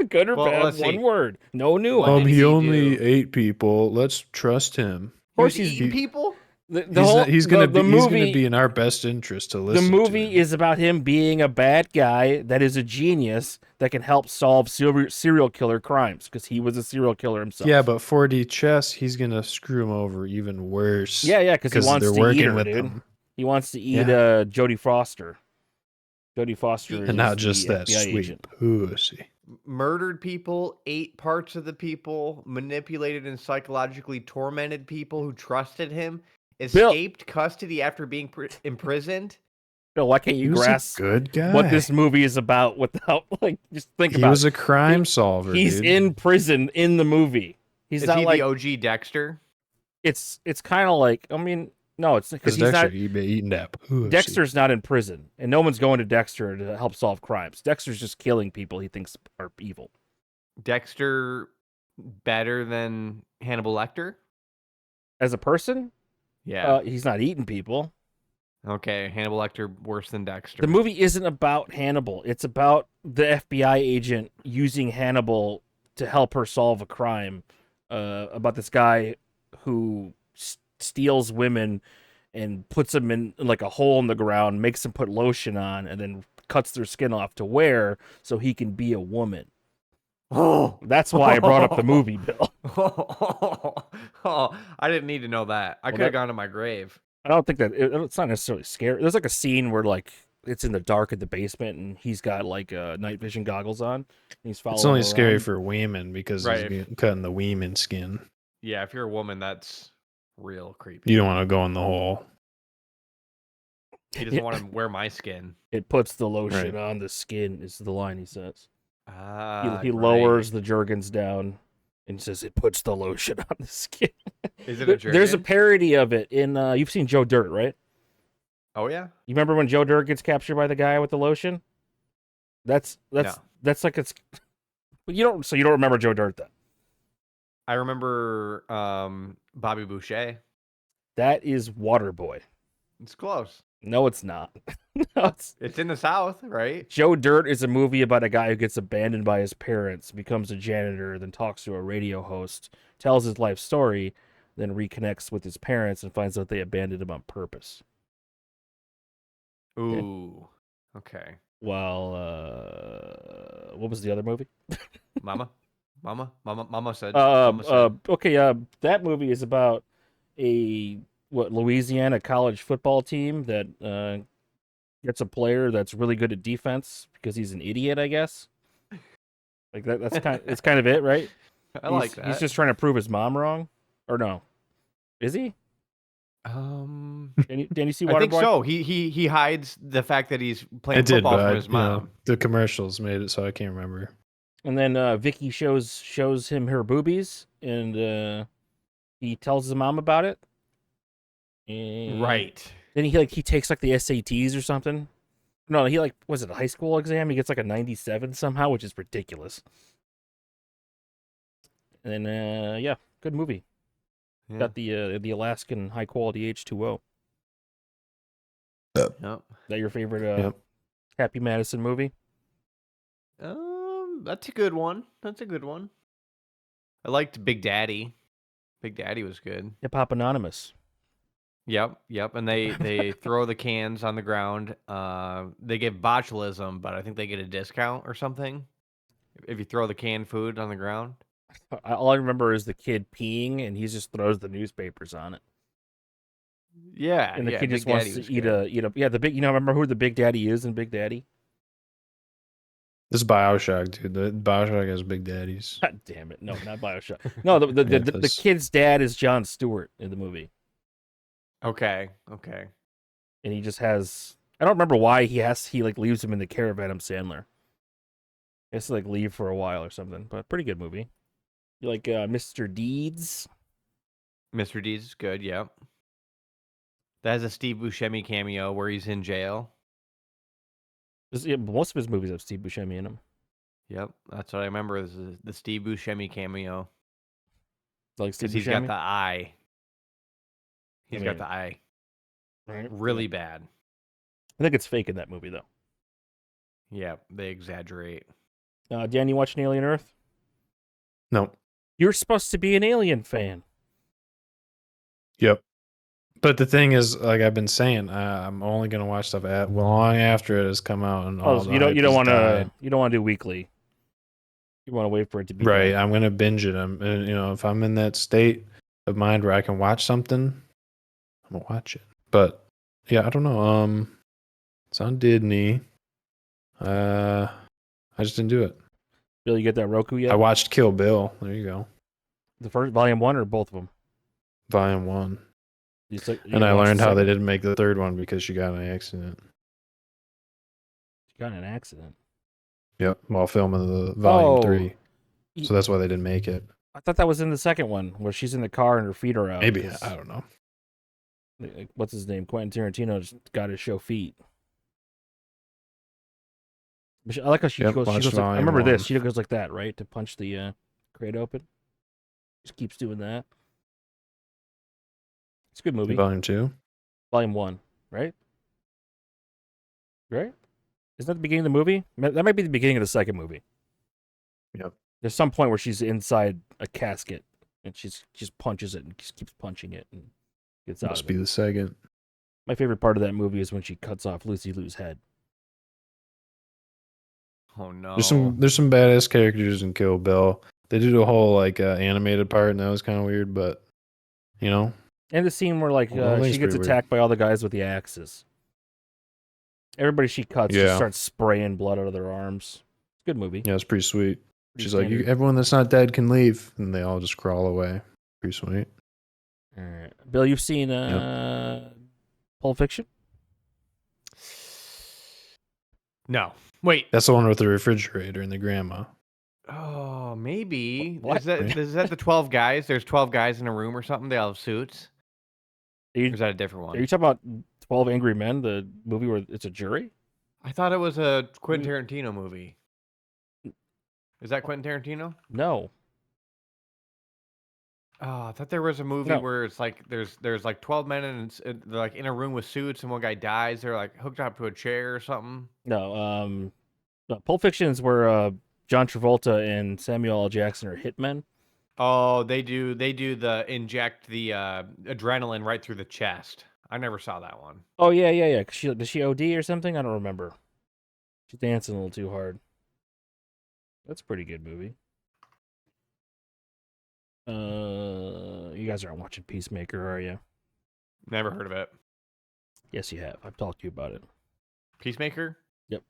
Good or Well, bad? let's One see. word. No nuance. What did He he only do? ate people. Let's trust him. Of course, He was he's eating people. He's gonna movie, be in our best interest to The listen. movie to him. is about him being a bad guy that is a genius that can help solve serial killer crimes because he was a serial killer himself. Yeah, but 4D chess, he's gonna screw him over even worse. yeah, because he wants they're to working eat her, with dude. him, He wants to eat Yeah. Jodie Foster. Jodie Foster is and not the just that FBI sweet agent. pussy. Murdered people, ate parts of the people, manipulated and psychologically tormented people who trusted him, Bill- escaped custody after being imprisoned. Bill, why can't He you was grasp a good guy. what this movie is about without like just think He about was it? a crime solver. He's dude. in prison in the movie. He's Is not he like the OG Dexter? it's kind of like no, it's because Because he's Dexter, not. he been eating that pussy. Dexter's not in prison, and no one's going to Dexter to help solve crimes. Dexter's just killing people he thinks are evil. Dexter better than Hannibal Lecter? As a person, Yeah. he's not eating people. Okay, Hannibal Lecter worse than Dexter. The movie isn't about Hannibal. It's about the FBI agent using Hannibal to help her solve a crime about this guy who steals women and puts them in like a hole in the ground, makes them put lotion on, and then cuts their skin off to wear so he can be a woman. Oh, That's why I brought up the movie, Bill. oh, I didn't need to know that. I Well, could have that- gone to my grave. I don't think that it's not necessarily scary. There's like a scene where like it's in the dark at the basement and he's got like night vision goggles on. And he's following. It's only her scary around. for women because Right. he's cutting the women skin. Yeah, if you're a woman, that's real creepy. You don't want to go in the hole. He doesn't want to wear my skin. It puts the lotion Right. on the skin. Is the line he says. Ah, He lowers the Jergens down and says it puts the lotion on the skin. Is it a There's a Jergens? parody of it in. You've seen Joe Dirt, right? Oh yeah. You remember when Joe Dirt gets captured by the guy with the lotion? That's like it's. But you don't remember Joe Dirt then? I remember Bobby Boucher. That is Waterboy. It's close. No, it's not. No, It's in the South, right? Joe Dirt is a movie about a guy who gets abandoned by his parents, becomes a janitor, then talks to a radio host, tells his life story, then reconnects with his parents and finds out they abandoned him on purpose. Ooh. Okay. While what was the other movie? Mama said. Mama said. Okay, that movie is about a Louisiana college football team that gets a player that's really good at defense because he's an idiot, I guess. Like that's it's kind of it, right? I like that. He's just trying to prove his mom wrong, or no? Is he? Can you see Waterboy? I think so. He hides the fact that he's playing It did, football but from his mom. the commercials made it so I can't remember. And then Vicky shows him her boobies, and he tells his mom about it. And Right. Then he takes like the SATs or something. No, he was it a high school exam? He gets like a 97 somehow, which is ridiculous. And then yeah, good movie. Yeah. Got the Alaskan high quality H2O. Yep. Is that your favorite Yep. Happy Madison movie? That's a good one. I liked Big Daddy. Big Daddy was good. Hip Hop Anonymous. Yep. And they throw the cans on the ground. They give botulism, but I think they get a discount or something if you throw the canned food on the ground. All I remember is the kid peeing, and he just throws the newspapers on it. Yeah, And the kid Big just wants Daddy to was eat good. the big. Remember who the Big Daddy is in Big Daddy? This is Bioshock, dude. The Bioshock has Big Daddies. God damn it! No, not Bioshock. No, the Yeah, the kid's dad is Jon Stewart in the movie, Okay. and he just has. I don't remember why he like leaves him in the care of Adam Sandler. He has to like leave for a while or something, but pretty good movie. You like Mr. Deeds? Mr. Deeds is good. Yep. That has a Steve Buscemi cameo where he's in jail. Most of his movies have Steve Buscemi in them. Yep, that's what I remember. This is the Steve Buscemi cameo Like Steve because he's got Buscemi? the eye. He's I got mean, the eye right? really bad. I think it's fake in that movie though. Yeah, they exaggerate. Dan, you watching Alien Earth? No. You're supposed to be an Alien fan. Yep. But the thing is, like I've been saying, I'm only gonna watch stuff long after it has come out and all. So the you don't hype has want died. to do weekly. You want to wait for it to be Right. done. I'm gonna binge it. If I'm in that state of mind where I can watch something, I'm gonna watch it. But yeah, I don't know. It's on Disney. I just didn't do it. Bill, you get that Roku yet? I watched Kill Bill. There you go. The first volume 1 or both of them? Volume 1. You And I watch learned the how they second? didn't make the third one because she got in an accident. You got in an accident. Yep, while filming the volume 3. Ye- So that's why they didn't make it. I thought that was in the second one where she's in the car and her feet are out. Maybe. 'cause, I don't know. what's his name? Quentin Tarantino just got to show feet. But I like how she Yep, goes. She watched goes like, I volume remember this. 1. She goes like that, right, to punch the crate open. Just keeps doing that. It's a good movie. Volume 2. Volume 1, right? Right? Isn't that the beginning of the movie? That might be the beginning of the second movie. Yep. There's some point where she's inside a casket and she just punches it and just keeps punching it and gets out Must of be it. the second. My favorite part of that movie is when she cuts off Lucy Liu's head. Oh no. There's some badass characters in Kill Bill. They did a whole animated part, and that was kind of weird. But And the scene where Well, she that's gets pretty attacked by all the guys with the axes. Everybody she cuts just Yeah. starts spraying blood out of their arms. Good movie. yeah, it's pretty sweet. Pretty She's like, standard. everyone that's not dead can leave, and they all just crawl away. Pretty sweet. All right. Bill, you've seen Pulp Fiction? No. Wait. That's the one with the refrigerator and the grandma. Oh, maybe. What? Is that the 12 guys? There's 12 guys in a room or something. They all have suits. Are Or you, is that a different are you one? talking about 12 Angry Men, the movie where it's a jury? I thought it was a Quentin Tarantino movie. Is that Quentin Tarantino? No. Oh, I thought there was a movie No. where it's like there's like 12 men and they're like in a room with suits and one guy dies. They're like hooked up to a chair or something. No. Pulp Fiction is where John Travolta and Samuel L. Jackson are hitmen. Oh, they do the inject the adrenaline right through the chest. I never saw that one. Oh, yeah. Does she OD or something? I don't remember. She's dancing a little too hard. That's a pretty good movie. You guys aren't watching Peacemaker, are you? Never heard of it. Yes, you have. I've talked to you about it. Peacemaker? Yep.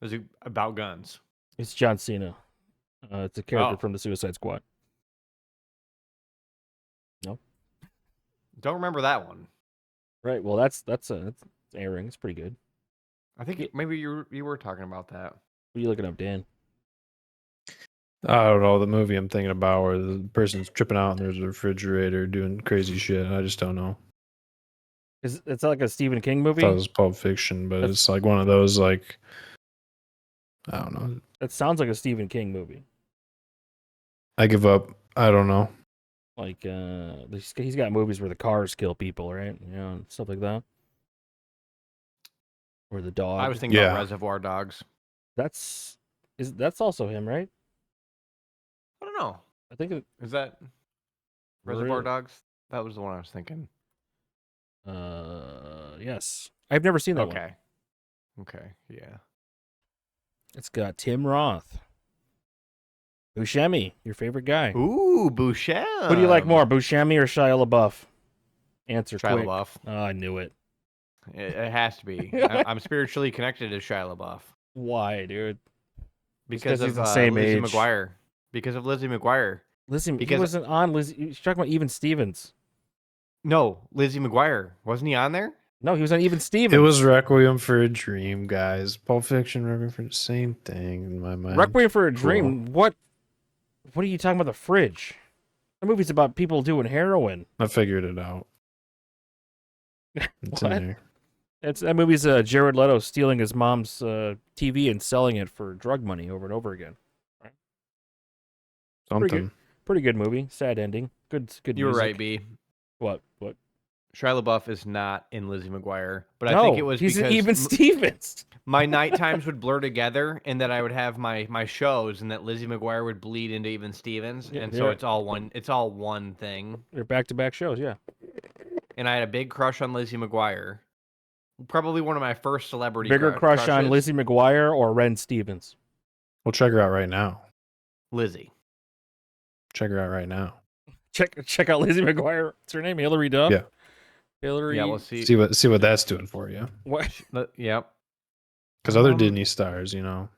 Was it about guns? It's John Cena. It's a character Oh. from the Suicide Squad. Don't remember that one. Right. Well, that's airing. It's pretty good. I think maybe you were talking about that. What are you looking up, Dan? I don't know the movie I'm thinking about where the person's tripping out and there's a refrigerator doing crazy shit. I just don't know. It's like a Stephen King I movie? thought it was Pulp Fiction, but That's- it's like one of those I don't know. That sounds like a Stephen King movie. I give up. I don't know. Like he's got movies where the cars kill people, right? And stuff like that. Or the dog. I was thinking Yeah. about Reservoir Dogs. That's also him, right? I don't know. I think Is that Reservoir Really? Dogs? That was the one I was thinking. yes. I've never seen that one. Okay. Okay. Yeah. It's got Tim Roth. Buscemi, your favorite guy. Ooh, Buscemi. Who do you like more, Buscemi or Shia LaBeouf? Answer Shia quick. LaBeouf. Oh, I knew it. It has to be. I'm spiritually connected to Shia LaBeouf. Why, dude? because he's of the same Lizzie age. McGuire. Because of Lizzie McGuire. Listen, he Because- wasn't on Lizzie. You're talking about Even Stevens. No, Lizzie McGuire. Wasn't he on there? No, he was on Even Stevens. It was Requiem for a Dream, guys. Pulp Fiction, Requiem for the same thing in my mind. Requiem for a Cool. Dream. What are you talking about? The Fridge. The movie's about people doing heroin. I figured it out. It's in What? there. That movie's Jared Leto stealing his mom's TV and selling it for drug money over and over again. Something. Pretty good movie. Sad ending. Good. You were music. right, B. What? Shia LaBeouf is not in Lizzie McGuire, but No, I think it was he's because in Even Stevens. my night times would blur together, and that I would have my shows, and that Lizzie McGuire would bleed into Even Stevens, Yeah, and so yeah. it's all one thing. They're back-to-back shows. Yeah. And I had a big crush on Lizzie McGuire, probably one of my first celebrity. Bigger crush on crushes. Lizzie McGuire or Ren Stevens. We'll check her out right now. Lizzie. Check her out right now. Check out Lizzie McGuire. What's her name? Hillary Duff. Yeah. Hillary. Yeah, we'll see. See what that's doing for you. What? Yep. Because other Um, Disney stars, you know.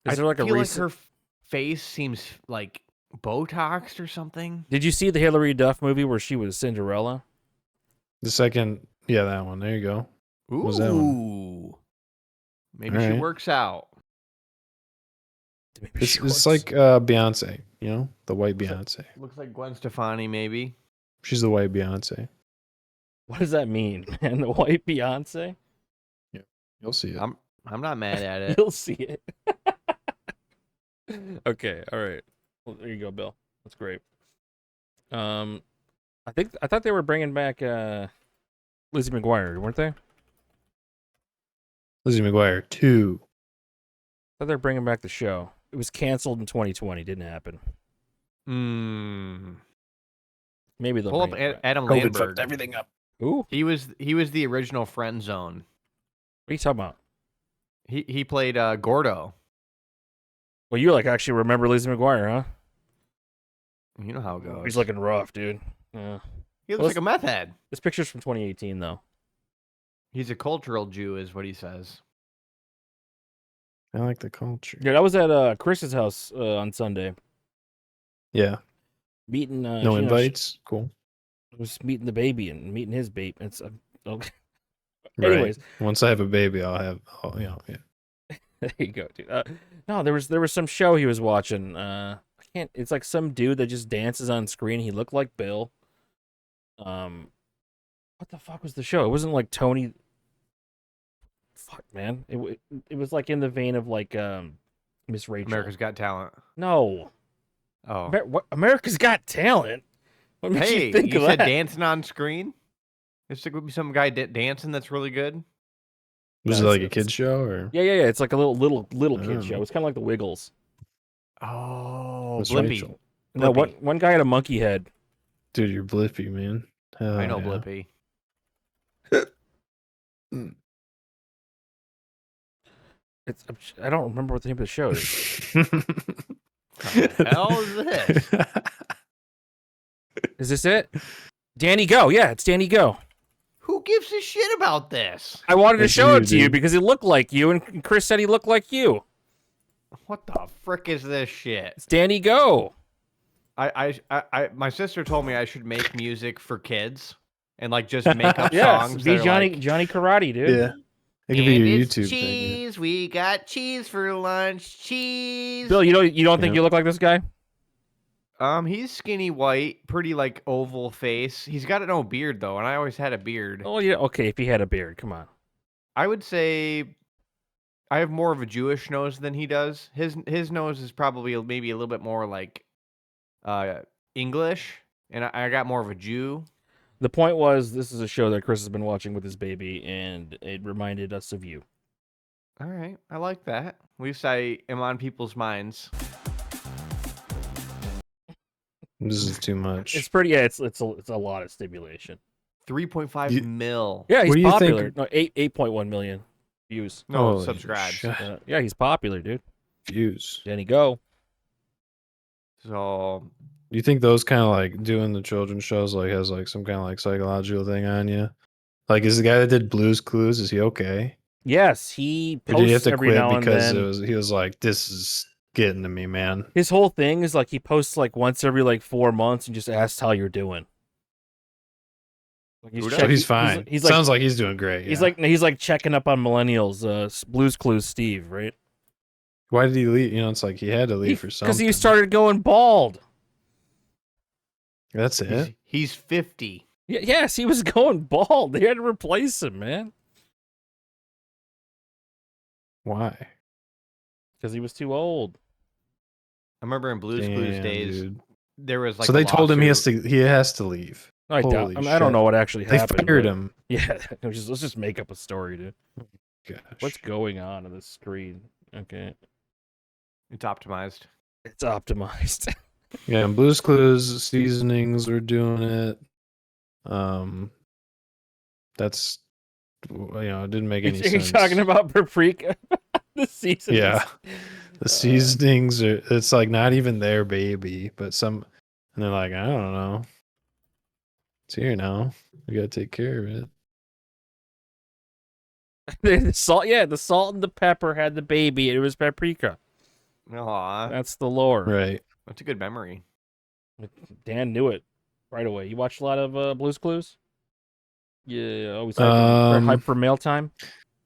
Is there like a feel recent? like her face seems like Botoxed or something. Did you see the Hillary Duff movie where she was Cinderella? The second, yeah, that one. There you go. Ooh. was that one? Maybe she Alright. works out. Maybe It's she was. like Beyonce, you know, the white Looks like- Beyonce. Looks like Gwen Stefani, maybe. She's the white Beyonce. What does that mean, man? The white Beyonce? You'll see it. I'm not mad at it. You'll see it. Okay, all right. Well, there you go, Bill. That's great. I thought they were bringing back Lizzie McGuire, weren't they? I Lizzie McGuire 2. thought they were bringing back the show. It was canceled in 2020. Didn't happen. Maybe they'll Pull up bring it back. Adam COVID Landberg. fucked everything up. Ooh, He was the original Friend Zone. what are you talking about? He played Gordo. Well, you actually remember Lizzie McGuire, huh? You know how it goes. He's looking rough, dude. Yeah. He looks well, like a meth head. This picture's from 2018, though. He's a cultural Jew, is what he says. I like the culture. Yeah, that was at Chris's house on Sunday. Yeah. Meeting. No invites. Cool. Was meeting the baby and meeting his baby. It's okay. Right. Anyways, Once I have a baby, yeah. there you go, dude. No, there was some show he was watching. I can't. It's like some dude that just dances on screen. He looked like Bill. What the fuck was the show? It wasn't like Tony. Fuck, man. It was like in the vein of like Miss Rachel. America's Got Talent. No. Oh. What? America's Got Talent. What makes Hey, you think of said that? dancing on screen? There's going to be some guy dancing that's really good. Was it That's- like a kid's show or? Yeah. It's like a little kid Oh. show. It's kind of like the Wiggles. Oh, Miss Blippy. Rachel. No, Blippi. one guy had a monkey head. Dude, you're Blippy, man. Hell I know yeah. Blippy. I don't remember what the name of the show is. The hell is this? Is this it? Danny Go. Yeah, it's Danny Go. Who gives a shit about this? I wanted to That's show you, it to you dude. because it looked like you, and Chris said he looked like you. What the frick is this shit? It's Danny Go. My sister told me I should make music for kids and like just make up Yeah, songs. be that are Johnny like, Johnny Karate, dude. Yeah. It could be "And your it's YouTube thing. cheese. We got cheese for lunch. Cheese. Bill, you don't think Yeah. you look like this guy? He's skinny white, pretty like oval face. He's got no beard though, and I always had a beard. Oh yeah, okay. If he had a beard, come on. I would say I have more of a Jewish nose than he does. His nose is probably maybe a little bit more like English, and I got more of a Jew. The point was, this is a show that Chris has been watching with his baby, and it reminded us of you. All right, I like that. At least I am on people's minds. This is too much. It's pretty. Yeah, it's a lot of stimulation. 3.5 You- mil. Yeah, he's What do you think- popular. No, 8.1 million views. No Holy subscribes. shit. Yeah, he's popular, dude. Views. Danny Go. So Do you think those kind of like doing the children's shows like has like some kind of like psychological thing on you? Like, is the guy that did Blue's Clues, is he okay? Yes, he Or did he have posts to every quit now and because then. he was like, this is getting to me, man. His whole thing is like he posts like once every like 4 months and just asks how you're doing. Like Who So does? he's fine. He's like Sounds like he's doing great. he's Yeah. like checking up on millennials. Blues Clues Steve, right? Why did he leave? You know, it's like he had to leave for something. Because he started going bald. That's it. He's 50. Yes, he was going bald. They had to replace him, man, Why? because he was too old. I remember in Blue's Clues Damn, days, dude. there was like So a they told him he lawsuit. has to leave. I doubt. Holy I mean, I don't shit. know what actually They happened. fired but- him. Yeah, let's just make up a story, dude. Gosh. What's going on the screen? Okay, It's optimized. it's optimized. Yeah, and Blue's Clues seasonings were doing it. That's it didn't make any You're sense. talking about paprika, the season. Yeah. The seasonings are, it's like not even their baby, but and they're like, I don't know. It's here now. We gotta take care of it. The salt, yeah, the salt and the pepper had the baby. It was paprika. Aw, That's the lore. Right. that's a good memory. Dan knew it right away. You watched a lot of Blue's Clues? Yeah, always Um, hype for mail time.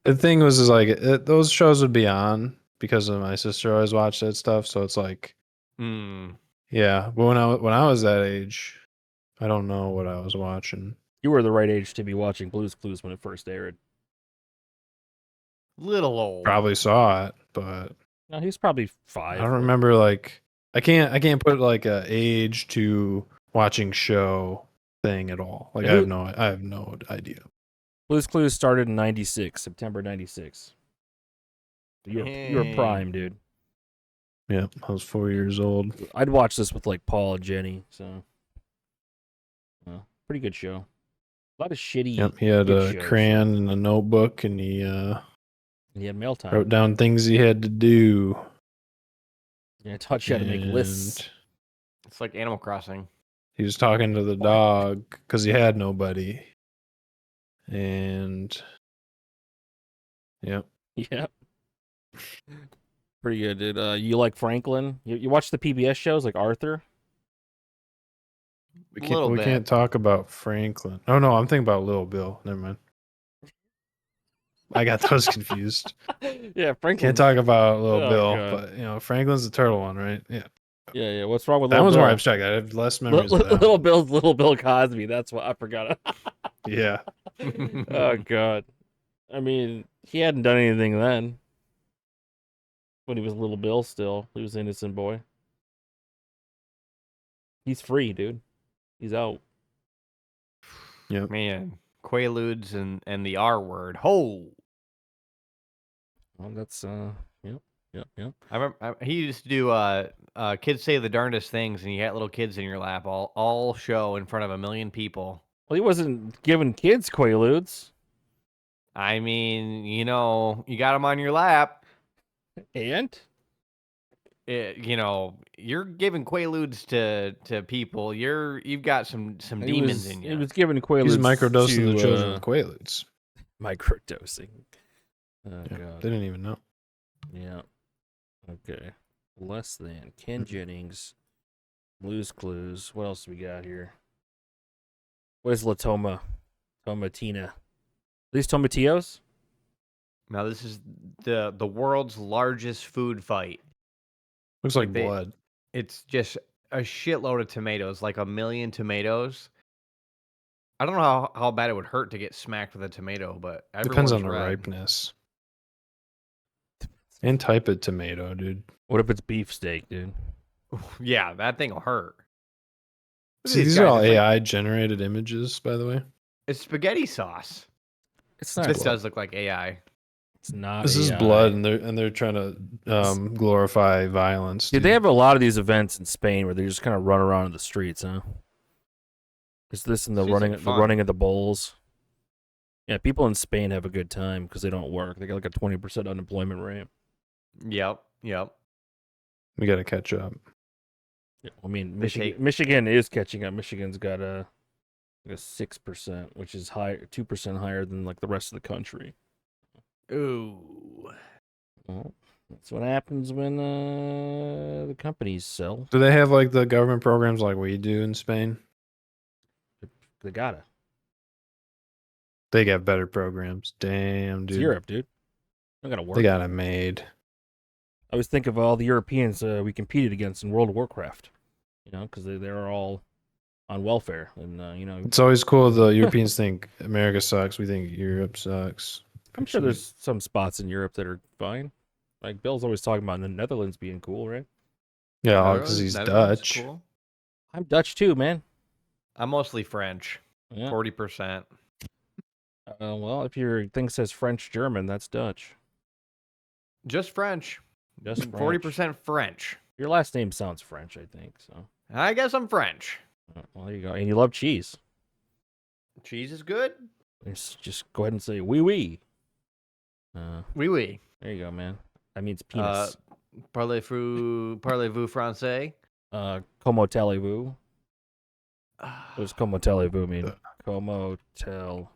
The thing is like those shows would be on because of my sister always watched that stuff. So it's like, yeah. But when I was that age, I don't know what I was watching. You were the right age to be watching Blue's Clues when it first aired. Little old. Probably saw it, but No, he was probably 5. I don't remember. Like, I can't put like a age to watching show thing at all. Like, I have no idea. Blue's Clues started in '96, September '96. You were prime, dude. Yeah, I was 4 years old. I'd watch this with like Paul and Jenny, so pretty good show. A lot of shitty. Yep, he had good a shows. crayon and a notebook, and he He had mail time. wrote down things he had to do. Yeah, I taught you how to make lists. And It's like Animal Crossing. he was talking to the dog because he had nobody. And yep. Yeah. Pretty good, dude. You like Franklin? You watch the PBS shows like Arthur? We Little bit. can't talk about Franklin. Oh no, I'm thinking about Little Bill. Never mind. I got those confused. Yeah, Franklin. Can't talk about Little Oh, Bill, God. but Franklin's the turtle one, right? Yeah. Yeah. What's wrong with That Little one's Bill? more abstract. I have less memories of that. Little Bill's Little Bill Cosby. That's what I forgot. Yeah. Oh God. I mean, he hadn't done anything then. When he was Little Bill still. He was an innocent boy. He's free, dude. He's out. Yep. Man, Quaaludes and the R word. Ho! Well, that's yep. I remember he used to do kids say the darndest things, and you had little kids in your lap all show in front of 1 million people. Well, he wasn't giving kids Quaaludes. I mean, you got them on your lap. And You're giving Quaaludes to people. You've got some he demons was, in he you. was giving Quaaludes. He's microdosing to, the children with Quaaludes. Microdosing. Oh Yeah, God. they didn't even know. Yeah. Okay. Less than Ken Jennings. Blue's Clues. What else we got here? Where's Latoma? Tomatina. These tomatillos? Now this is the world's largest food fight. Looks like They- blood. It's just a shitload of tomatoes, like 1 million tomatoes. I don't know how bad it would hurt to get smacked with a tomato, but Depends on the everyone's red. ripeness. And type of tomato, dude. What if it's beefsteak, dude? Yeah, that thing will hurt. Look at See, these are guys, all it's like- AI generated images, by the way. It's spaghetti sauce. It's not. This does look like AI. It's not. This is AI. blood, and they're trying to glorify violence. Dude, they have a lot of these events in Spain where they just kind of run around in the streets, huh? Is this and the Seems running, like the fun. running of the bowls? Yeah, people in Spain have a good time because they don't work. They got like a 20% unemployment rate. Yep. We got to catch up. Yeah, I mean, They take- Michigan is catching up. Michigan's got a 6%, which is higher, 2% higher than like the rest of the country. Ooh. Well, that's what happens when the companies sell. Do they have like the government programs like we do in Spain? They gotta. They got better programs. Damn, It's dude. Europe, dude. They gotta work. They got it made. I always think of all the Europeans we competed against in World of Warcraft. Because they're all on welfare, and It's always cool. The Europeans think America sucks. We think Europe sucks. I'm sure there's some spots in Europe that are fine. Like Bill's always talking about the Netherlands being cool, right? Yeah, because he's Netherlands, Dutch. cool. I'm Dutch too, man. I'm mostly French. Yeah. 40%. Well, if your thing says French German, that's Dutch. Just French. Just 40% French. Your last name sounds French, I think. So. I guess I'm French. Well, there you go. And you love cheese. Cheese is good. Just go ahead and say oui oui. Oui, oui. There you go, man. That means penis. Parlez-vous français? Como allez-vous? What does como allez-vous mean? Como tel.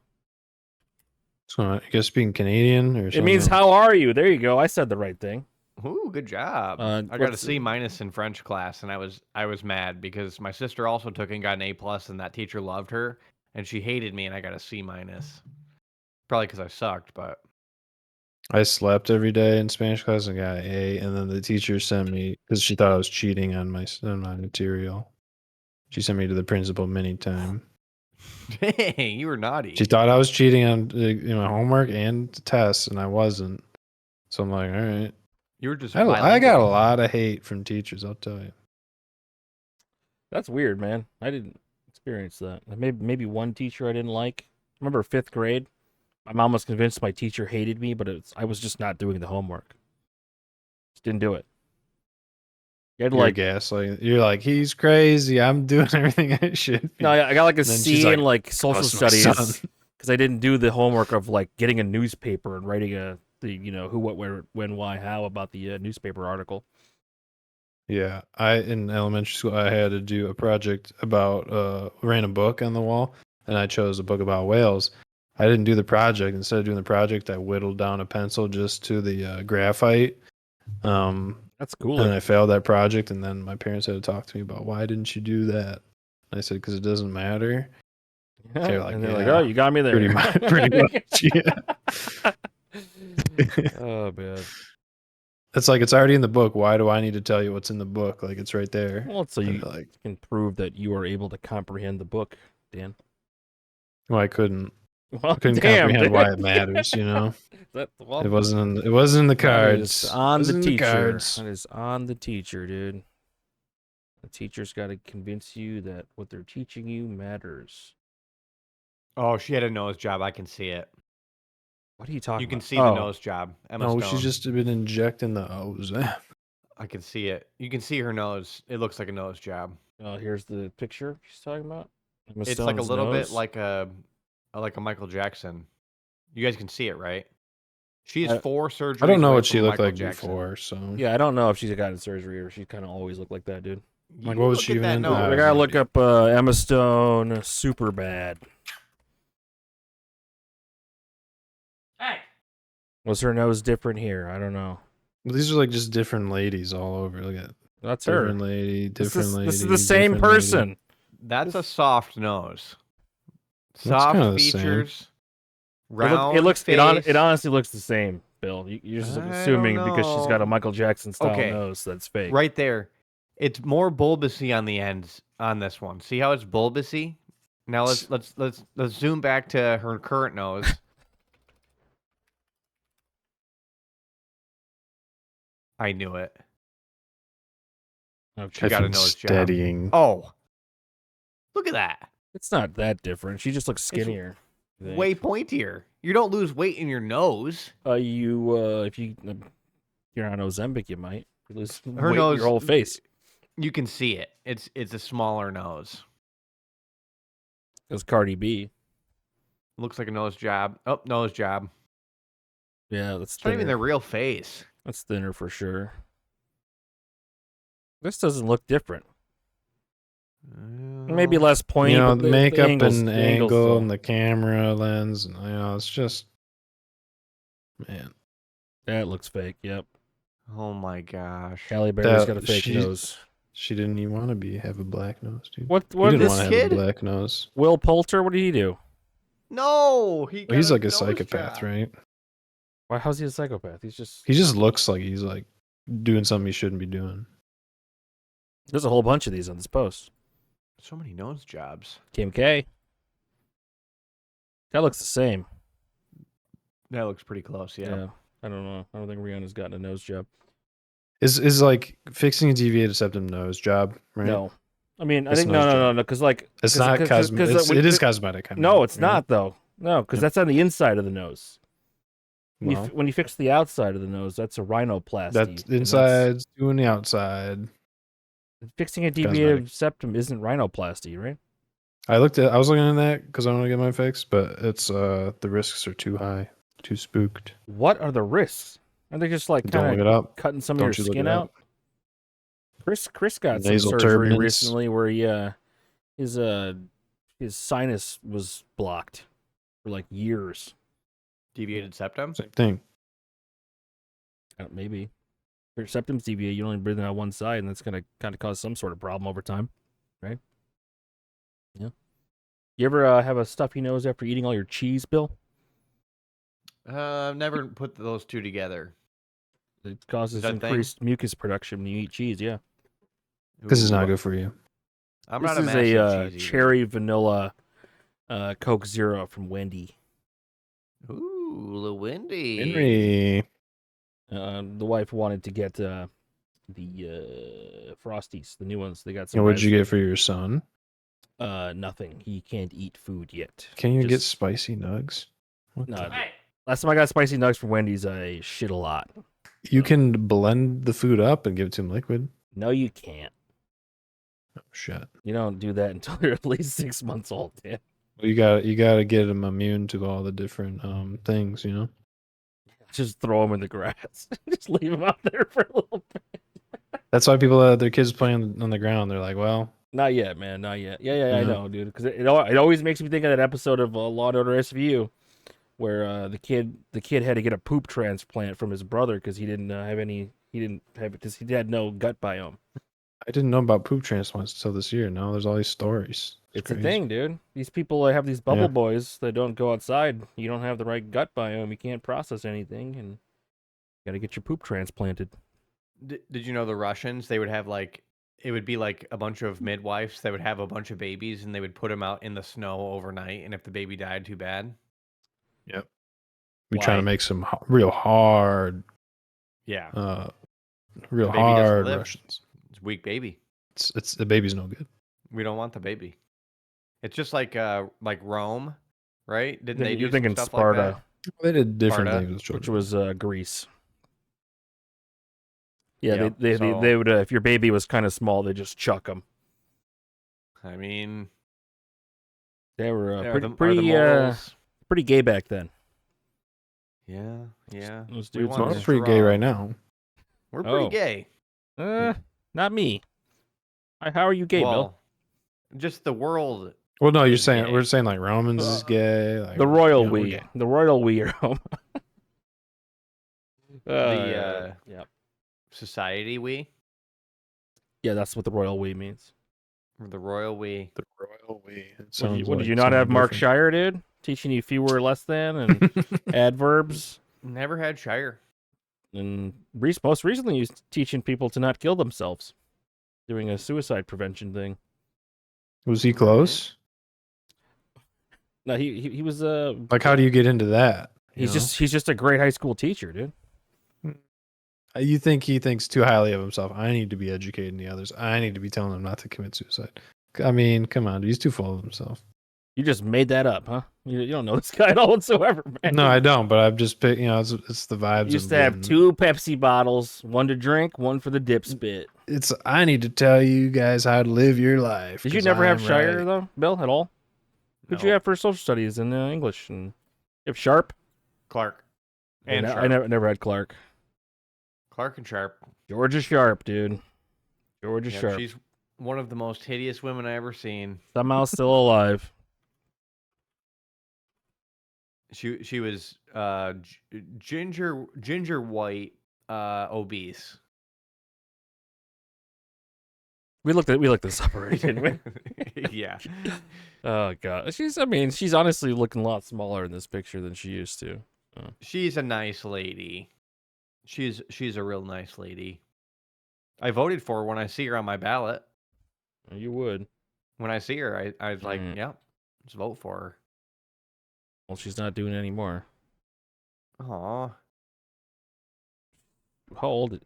So I guess speaking Canadian or something. It means how are you? There you go. I said the right thing. Ooh, good job. I got a C- in French class, and I was mad because my sister also took and got an A+, and that teacher loved her, and she hated me, and I got a C-. Probably because I sucked, but... I slept every day in Spanish class and got an A, and then the teacher sent me because she thought I was cheating on my material. She sent me to the principal many times. Dang, you were naughty. She thought I was cheating on my homework and tests, and I wasn't. So I'm like, all right. You were just I got a lot of hate from teachers, I'll tell you. That's weird, man. I didn't experience that. Maybe one teacher I didn't like. Remember 5th grade? My mom was convinced my teacher hated me, but I was just not doing the homework. Just didn't do it. You had to You're gaslighting. You're like, he's crazy. I'm doing everything I should be. No, I got like a And then C she's in like, social "Trust my studies son." because I didn't do the homework of like getting a newspaper and writing who, what, where, when, why, how about the newspaper article. Yeah, in elementary school, I had to do a project about ran a book on the wall, and I chose a book about whales. I didn't do the project. Instead of doing the project, I whittled down a pencil just to the graphite. That's cool. And I failed that project, and then my parents had to talk to me about why didn't you do that? And I said because it doesn't matter. Yeah. They're like, and they're yeah, like, oh, you got me there. pretty much. Yeah. Oh man. It's like it's already in the book. Why do I need to tell you what's in the book? Like it's right there. Well, so you like can prove that you are able to comprehend the book, Dan. well, I couldn't. Well, I couldn't damn, comprehend dude. why it matters. You know, Well, it wasn't in the that cards. is on It the wasn't in teacher. cards. That is on the teacher, dude. The teacher's got to convince you that what they're teaching you matters. Oh, she had a nose job. I can see it. What are you talking You can about? see the nose job. Emma No, Stone. she's just been injecting the O's. I can see it. You can see her nose. It looks like a nose job. Oh, here's the picture she's talking about. Emma It's like a Stone's little bit nose. like a Michael Jackson. You guys can see it, right? She has I- 4 surgeries. I don't know away what she from looked Michael like Jackson. before. So Yeah, I don't know if she's gotten surgery or she kind of always looked like that, dude. You Like, what was look she at even that in? nose. I have gotta no look idea. up Emma Stone super bad. Hey. Was her nose different here? I don't know. These are like just different ladies all over. Look at That's her. different lady, different lady. This is the same different lady. person. That's a soft nose. That's kinda Soft the same. features. Round It looks. face. It honestly looks the same, Bill. You're just I assuming don't because she's got a know. Michael Jackson style Okay. nose that's fake. Right there. It's more bulbousy on the ends on this one. See how it's bulbousy? Now let's zoom back to her current nose. I knew it. Okay. She got a nose job. steadying. Oh. Look at that. It's not that different. She just looks skinnier. I think. Way pointier. You don't lose weight in your nose. If you're on Ozempic, you might. You lose Her weight in nose, your whole face. You can see it. It's a smaller nose. It's Cardi B. Looks like a nose job. Oh, nose job. Yeah, that's It's not even thinner. their real face. That's thinner for sure. This doesn't look different. Maybe less pointy. You know, but the makeup angles, and the angles angle though. and the camera lens, and it's just Man, That looks fake. Yep. Oh my gosh. Halle Berry's got a That- fake she- nose. she didn't even want to have a black nose, dude. What? He What? didn't this want to kid? have a black nose. Will Poulter? What did he do? No, he. Well, he's got like a nose psychopath, job. right? Why? How's he a psychopath? He just looks like he's like doing something he shouldn't be doing. There's a whole bunch of these on this post. So many nose jobs. Kim K. That looks the same. That looks pretty close. Yeah. I don't know. I don't think Rihanna's gotten a nose job. Is like fixing a deviated septum nose job, right? No. I mean, I It's think a nose no, job. because like It's 'cause- not 'cause- cosmetic. 'cause It is cosmetic. I mean, No, it's right? not though. No, because Yep. that's on the inside of the nose. When, Well, when you fix the outside of the nose, that's a rhinoplasty. that and that's- inside's doing the outside. Fixing a deviated septum isn't rhinoplasty, right? I was looking at that because I want to get my fix, but it's the risks are too high, too spooked. What are the risks? Are they just like Don't look kind it of up. cutting some Don't of you your look skin it out? up. Chris got some Nasal surgery turbinates. recently where he his sinus was blocked for like years. Deviated septum. Same thing. Maybe. If your septum's deviated, you only breathe out one side, and that's gonna kind of cause some sort of problem over time, right? Yeah. You ever have a stuffy nose after eating all your cheese, Bill? I've never put those two together. It causes that a thing? increased mucus production when you eat cheese. Yeah. This is Ooh, not good for you. I'm This not a is massive a cheese eater. cherry vanilla Coke Zero from Wendy. Ooh, Lil Wendy. Henry. The wife wanted to get the Frosties, the new ones. They got some. And what'd you get for your son? Nothing. He can't eat food yet. Can you get Just- spicy nugs? What No. the- Last time I got spicy nugs from Wendy's, I shit a lot. You can blend the food up and give it to him liquid. No, you can't. Oh shit. You don't do that until they're at least 6 months old. Yeah. Well, you gotta get them immune to all the different things, you know. Just throw them in the grass. Just leave them out there for a little bit. That's why people their kids playing on the ground. They're like, well, Not yet, man. Not yet. Yeah, I Yeah. know, dude. Because it always makes me think of that episode of Law and Order SVU, where the kid had to get a poop transplant from his brother because he didn't have because he had no gut biome. I didn't know about poop transplants until this year. Now there's all these stories. It's a crazy. thing, dude. These people have these bubble Yeah. boys that don't go outside. You don't have the right gut biome. You can't process anything, and you got to get your poop transplanted. Did you know the Russians? They would have it would be like a bunch of midwives that would have a bunch of babies, and they would put them out in the snow overnight. And if the baby died, too bad. We Why? trying to make some real hard, Yeah, real The baby doesn't hard live. Russians. it's a weak baby. It's the baby's no good. We don't want the baby. It's just like Rome, right? Didn't they do You're some thinking stuff Sparta, like that? They did different Sparta, things with which children. was Greece. Yeah, Yep, they so- would if your baby was kind of small, they just chuck them. I mean, They were are pretty the pretty morals- pretty gay back then. Yeah. Those We dudes want were- We're this pretty gay raw. right now. We're pretty Oh. gay. Not me. How are you gay, Bill? Well, just the world. Well, no, you're Is saying gay. we're saying like Romans is gay. Like, The royal you know, we're we, gay. the royal we are home. The, yeah, Society we. yeah, that's what the royal we means. Or the royal we. The royal we. It What, did sounds you, what, did like you not have something Mark different. Shire, dude? Teaching you fewer less than and adverbs. Never had Shire. And most recently, he's teaching people to not kill themselves, doing a suicide prevention thing. Was he close? No, he was Like, how do you get into that? you know? he's just a great high school teacher, dude. You think he thinks too highly of himself? I need to be educating the others. I need to be telling them not to commit suicide. I mean, come on, he's too full of himself. You just made that up, huh? You don't know this guy at all whatsoever, man. No, I don't. But I've just picked. It's the vibes. Used I'm to have getting. 2 Pepsi bottles, one to drink, one for the dip spit. It's I need to tell you guys how to live your life. Did you 'cause never have I'm Shire right. though, Bill, at all? Who'd you No. have for social studies in English? And you have Sharp? Clark. And I Sharp. never had Clark. Clark and Sharp. Georgia Sharp, dude. Georgia Yep, Sharp. she's one of the most hideous women I ever seen. Somehow still alive. She was ginger white, obese. We looked this up already, didn't we? Yeah. Oh god, she's honestly looking a lot smaller in this picture than she used to. She's a nice lady. She's a real nice lady. I voted for her when I see her on my ballot. You would. When I see her, I was like, Mm. yeah, let's vote for her. Well, she's not doing it anymore. Aw. How old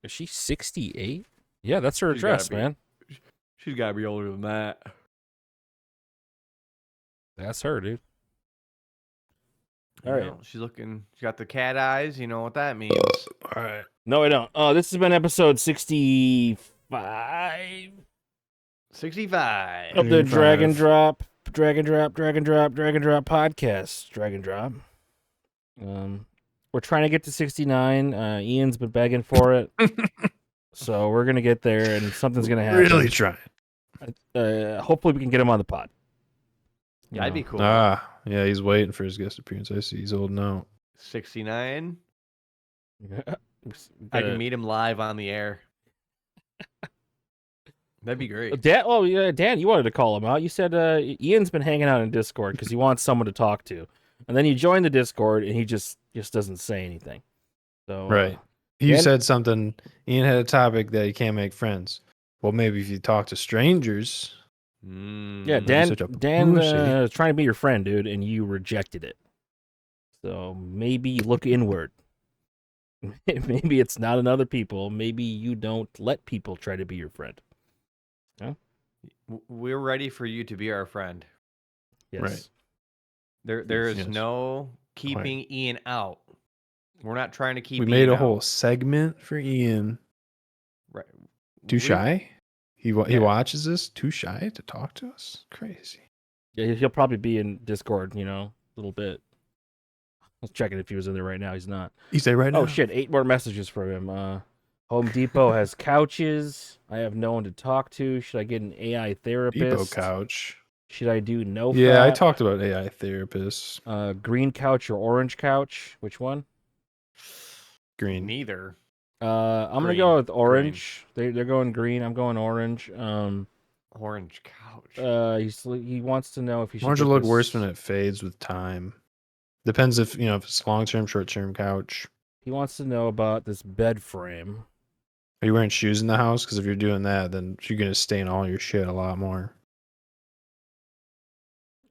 is she? 68? Yeah, that's her She's gotta address, be. man. She's got to be older than that. That's her, dude. All You right. know, she's got the cat eyes. You know what that means. All right. No, I don't. This has been episode 65 65. of the 65. Drag and Drop podcast. Drag and Drop. We're trying to get to 69. Ian's been begging for it. So we're gonna get there, and something's gonna happen. Really trying. Hopefully, we can get him on the pod. You That'd be know. cool. Yeah, he's waiting for his guest appearance. I see he's holding out. 69. I Gotta- can meet him live on the air. That'd be great. Dan, Dan, you wanted to call him out. You said Ian's been hanging out in Discord because he wants someone to talk to, and then you join the Discord and he just doesn't say anything. So Right. You Dan- said something. Ian had a topic that you can't make friends. Well, maybe if you talk to strangers. Yeah, Mm. Dan. such a Dan pussy. is trying to be your friend, dude, and you rejected it. So maybe look inward. Maybe it's not in other people. Maybe you don't let people try to be your friend. We're ready for you to be our friend. Yes. Right. There is Yes. no keeping Ian out. We're not trying to keep. We made Ian a whole out. segment for Ian. Right. Too We- shy? He Yeah. watches this? Too shy to talk to us? Crazy. Yeah, he'll probably be in Discord, a little bit. I was checking if he was in there right now. He's not. You say right now? Oh shit! 8 more messages from him. Home Depot has couches. I have no one to talk to. Should I get an AI therapist? Depot couch. Should I do no? Yeah, I fat? talked about AI therapists. Green couch or orange couch? Which one? Green. Neither. I'm gonna Green. go with orange. They're going green. I'm going orange. Orange couch. He wants to know if he should. Orange get will look this- worse when it fades with time. Depends if if it's long term, short term couch. He wants to know about this bed frame. Are you wearing shoes in the house? Because if you're doing that, then you're gonna stain all your shit a lot more.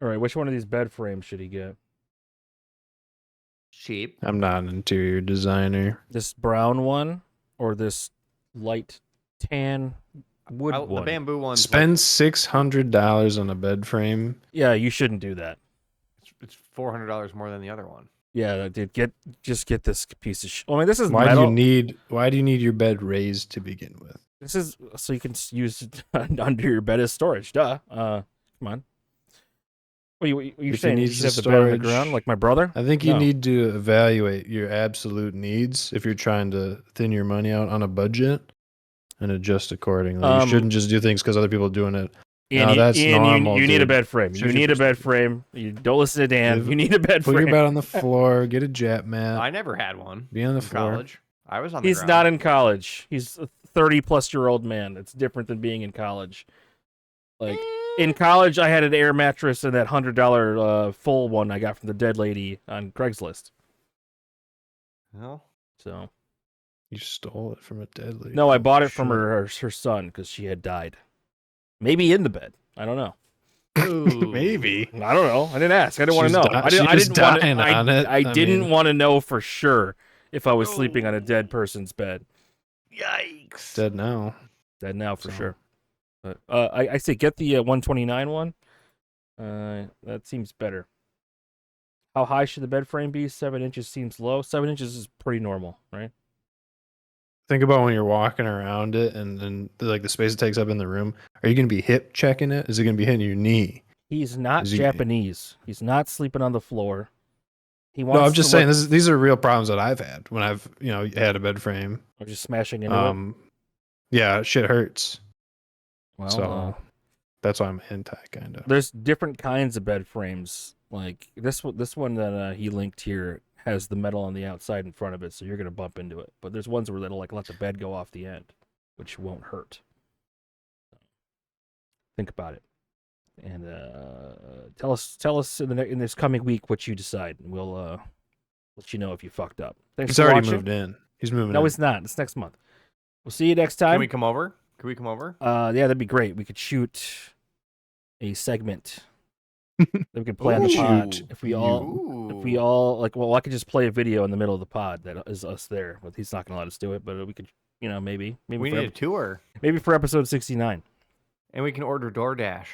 All right, which one of these bed frames should he get? Cheap. I'm not an interior designer. This brown one or this light tan wood The one? bamboo one's Spend $600 on a bed frame. Yeah, you shouldn't do that. it's $400 more than the other one. Yeah, dude, get this piece of. I mean, this is Why metal. do you need your bed raised to begin with? This is so you can use it under your bed as storage. Duh. Come on. What are you If you saying? You need should the have the bed on the storage- ground like my brother? I think you No. need to evaluate your absolute needs if you're trying to thin your money out on a budget and adjust accordingly. You shouldn't just do things because other people are doing it. No, that's normal, you need a dude. bed frame. You Should need you a bed frame. You don't listen to Dan. Give- You need a bed Put frame. your bed on the floor. Get a jet mat. I never had one. Be on the In floor. college. I was on the He's ground. not in college. He's a 30-plus-year-old man. It's different than being in college. Like in college, I had an air mattress and that $100 full one I got from the dead lady on Craigslist. Well, So You stole it from a dead lady. no, I bought it from Shit. her son because she had died. Maybe in the bed. I don't know. Maybe. I don't know. I didn't ask. I didn't want She's to know. di- I didn't. she I was didn't want dying to. on it. I I didn't mean- want to know for sure if I was sleeping on a dead person's bed. yikes. Dead now. Dead now for So- sure. But I say get the 129 one. That seems better. How high should the bed frame be? 7 inches seems low. 7 inches is pretty normal, right? Think about when you're walking around it and like the space it takes up in the room. Are you going to be hip checking it? Is it going to be hitting your knee? He's not Is he- Japanese. He's not sleeping on the floor. He wants No, I'm just to saying look- these are real problems that I've had when I've had a bed frame. or just smashing into it. Yeah, shit hurts. Well, so That's why I'm anti, kind of. There's different kinds of bed frames. Like this one that he linked here has the metal on the outside in front of it, so you're gonna bump into it. But there's ones where that'll like let the bed go off the end, which won't hurt. Think about it, and tell us in this coming week what you decide, and we'll let you know if you fucked up. Thanks He's for already watching. moved in. He's moving No, in. it's not. It's next month. We'll see you next time. Can we come over? Can we come over? Yeah, that'd be great. We could shoot a segment that we could play on the pod. Ooh. If we all like, well, I could just play a video in the middle of the pod that is us there, but he's not gonna let us do it. But we could, maybe We for need a tour, maybe for episode 69. and we can order DoorDash.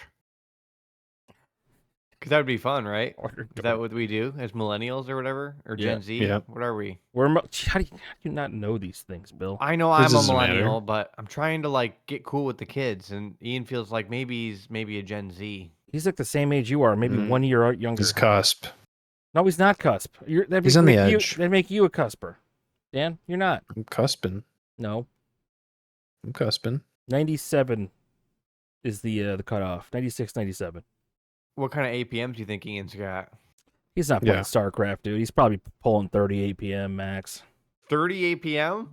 Because that would be fun, right? Is that what we do as millennials or whatever? Or Gen Z? Yeah. What are we? How do you not know these things, Bill? I know This I'm a doesn't matter. millennial, but I'm trying to get cool with the kids, and Ian feels like maybe he's a Gen Z. He's like the same age you are, maybe 1 year younger. He's cusp. No, he's not cusp. He's on the edge. That'd make you a cusper. Dan, you're not. I'm cusping. No. I'm cusping. 97 is the cutoff. 96, 97. What kind of APMs do you think Ian's got? He's not playing Yeah. StarCraft, dude. He's probably pulling 30 APM max. 30 APM?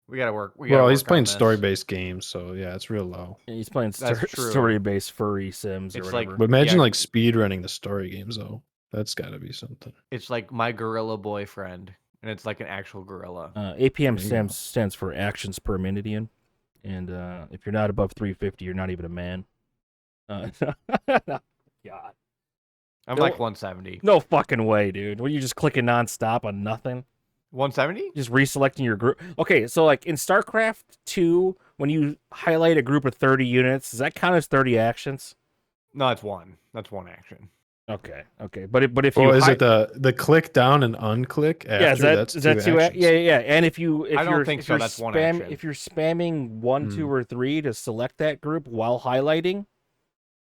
We gotta work. He's playing story-based games, so yeah, it's real low. And he's playing That's true. story-based furry sims or It's like- whatever. But imagine Yeah. speed running the story games though. That's got to be something. It's like my gorilla boyfriend, and it's like an actual gorilla. APM There you go. stands for actions per minute, Ian. And if you're not above 350, you're not even a man. God. I'm No- like 170. No fucking way, dude. What, you just clicking nonstop on nothing? 170? Just reselecting your group. Okay, so like in StarCraft 2, when you highlight a group of 30 units, does that count as 30 actions? No, it's one. That's one action. Okay. But if Well, you is it the click down and unclick after? yeah, That's is that two? actions. Yeah. And if you're I don't think so. you're That's one action. if you're spamming 1, 2, or 3 to select that group while highlighting,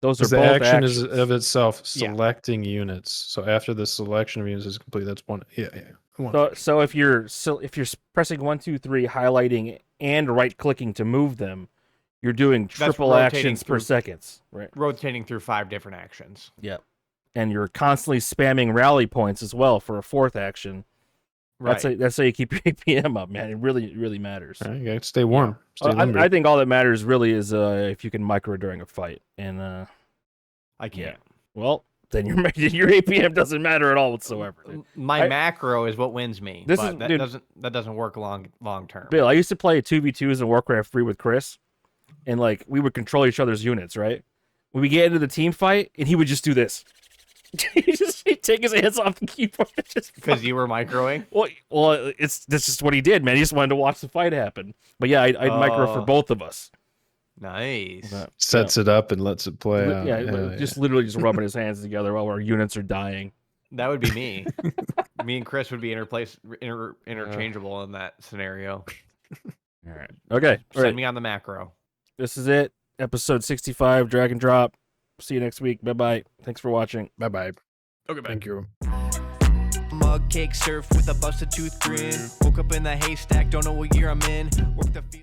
those are Because the both action actions. is of itself Yeah. selecting units. So after the selection of units is complete, that's one. Yeah. One. So if you're pressing 1, 2, 3, highlighting and right clicking to move them, you're doing triple rotating actions per through- seconds, right? Rotating through 5 different actions. Yeah. And you're constantly spamming rally points as well for a 4th action. Right. That's how you keep your APM up, man. It really matters. All right, you gotta stay warm. Stay limber. I think all that matters really is if you can micro during a fight. And I can't. yeah. Well, then your APM doesn't matter at all whatsoever. dude. My I- macro is what wins me. This But is- that dude- doesn't work long term. Bill, I used to play 2v2s in Warcraft 3 with Chris, and we would control each other's units, right? When we get into the team fight, and he would just do this. He'd take his hands off the keyboard. Because you were microing. Well, that's just what he did, man. He just wanted to watch the fight happen. But yeah, I'd micro for Oh. both of us. Nice. Sets it up and lets it play out. Yeah, just literally just rubbing his hands together while our units are dying. That would be me. Me and Chris would be interchangeable in that scenario. All right. Okay. All Send right. me on the macro. This is it. Episode 65, Drag and Drop. See you next week. Bye-bye. Thanks for watching. Bye bye. Okay, Thank you. Mug cake surf with a busted tooth grin. Woke up in the haystack, don't know what year I'm in. Work the field.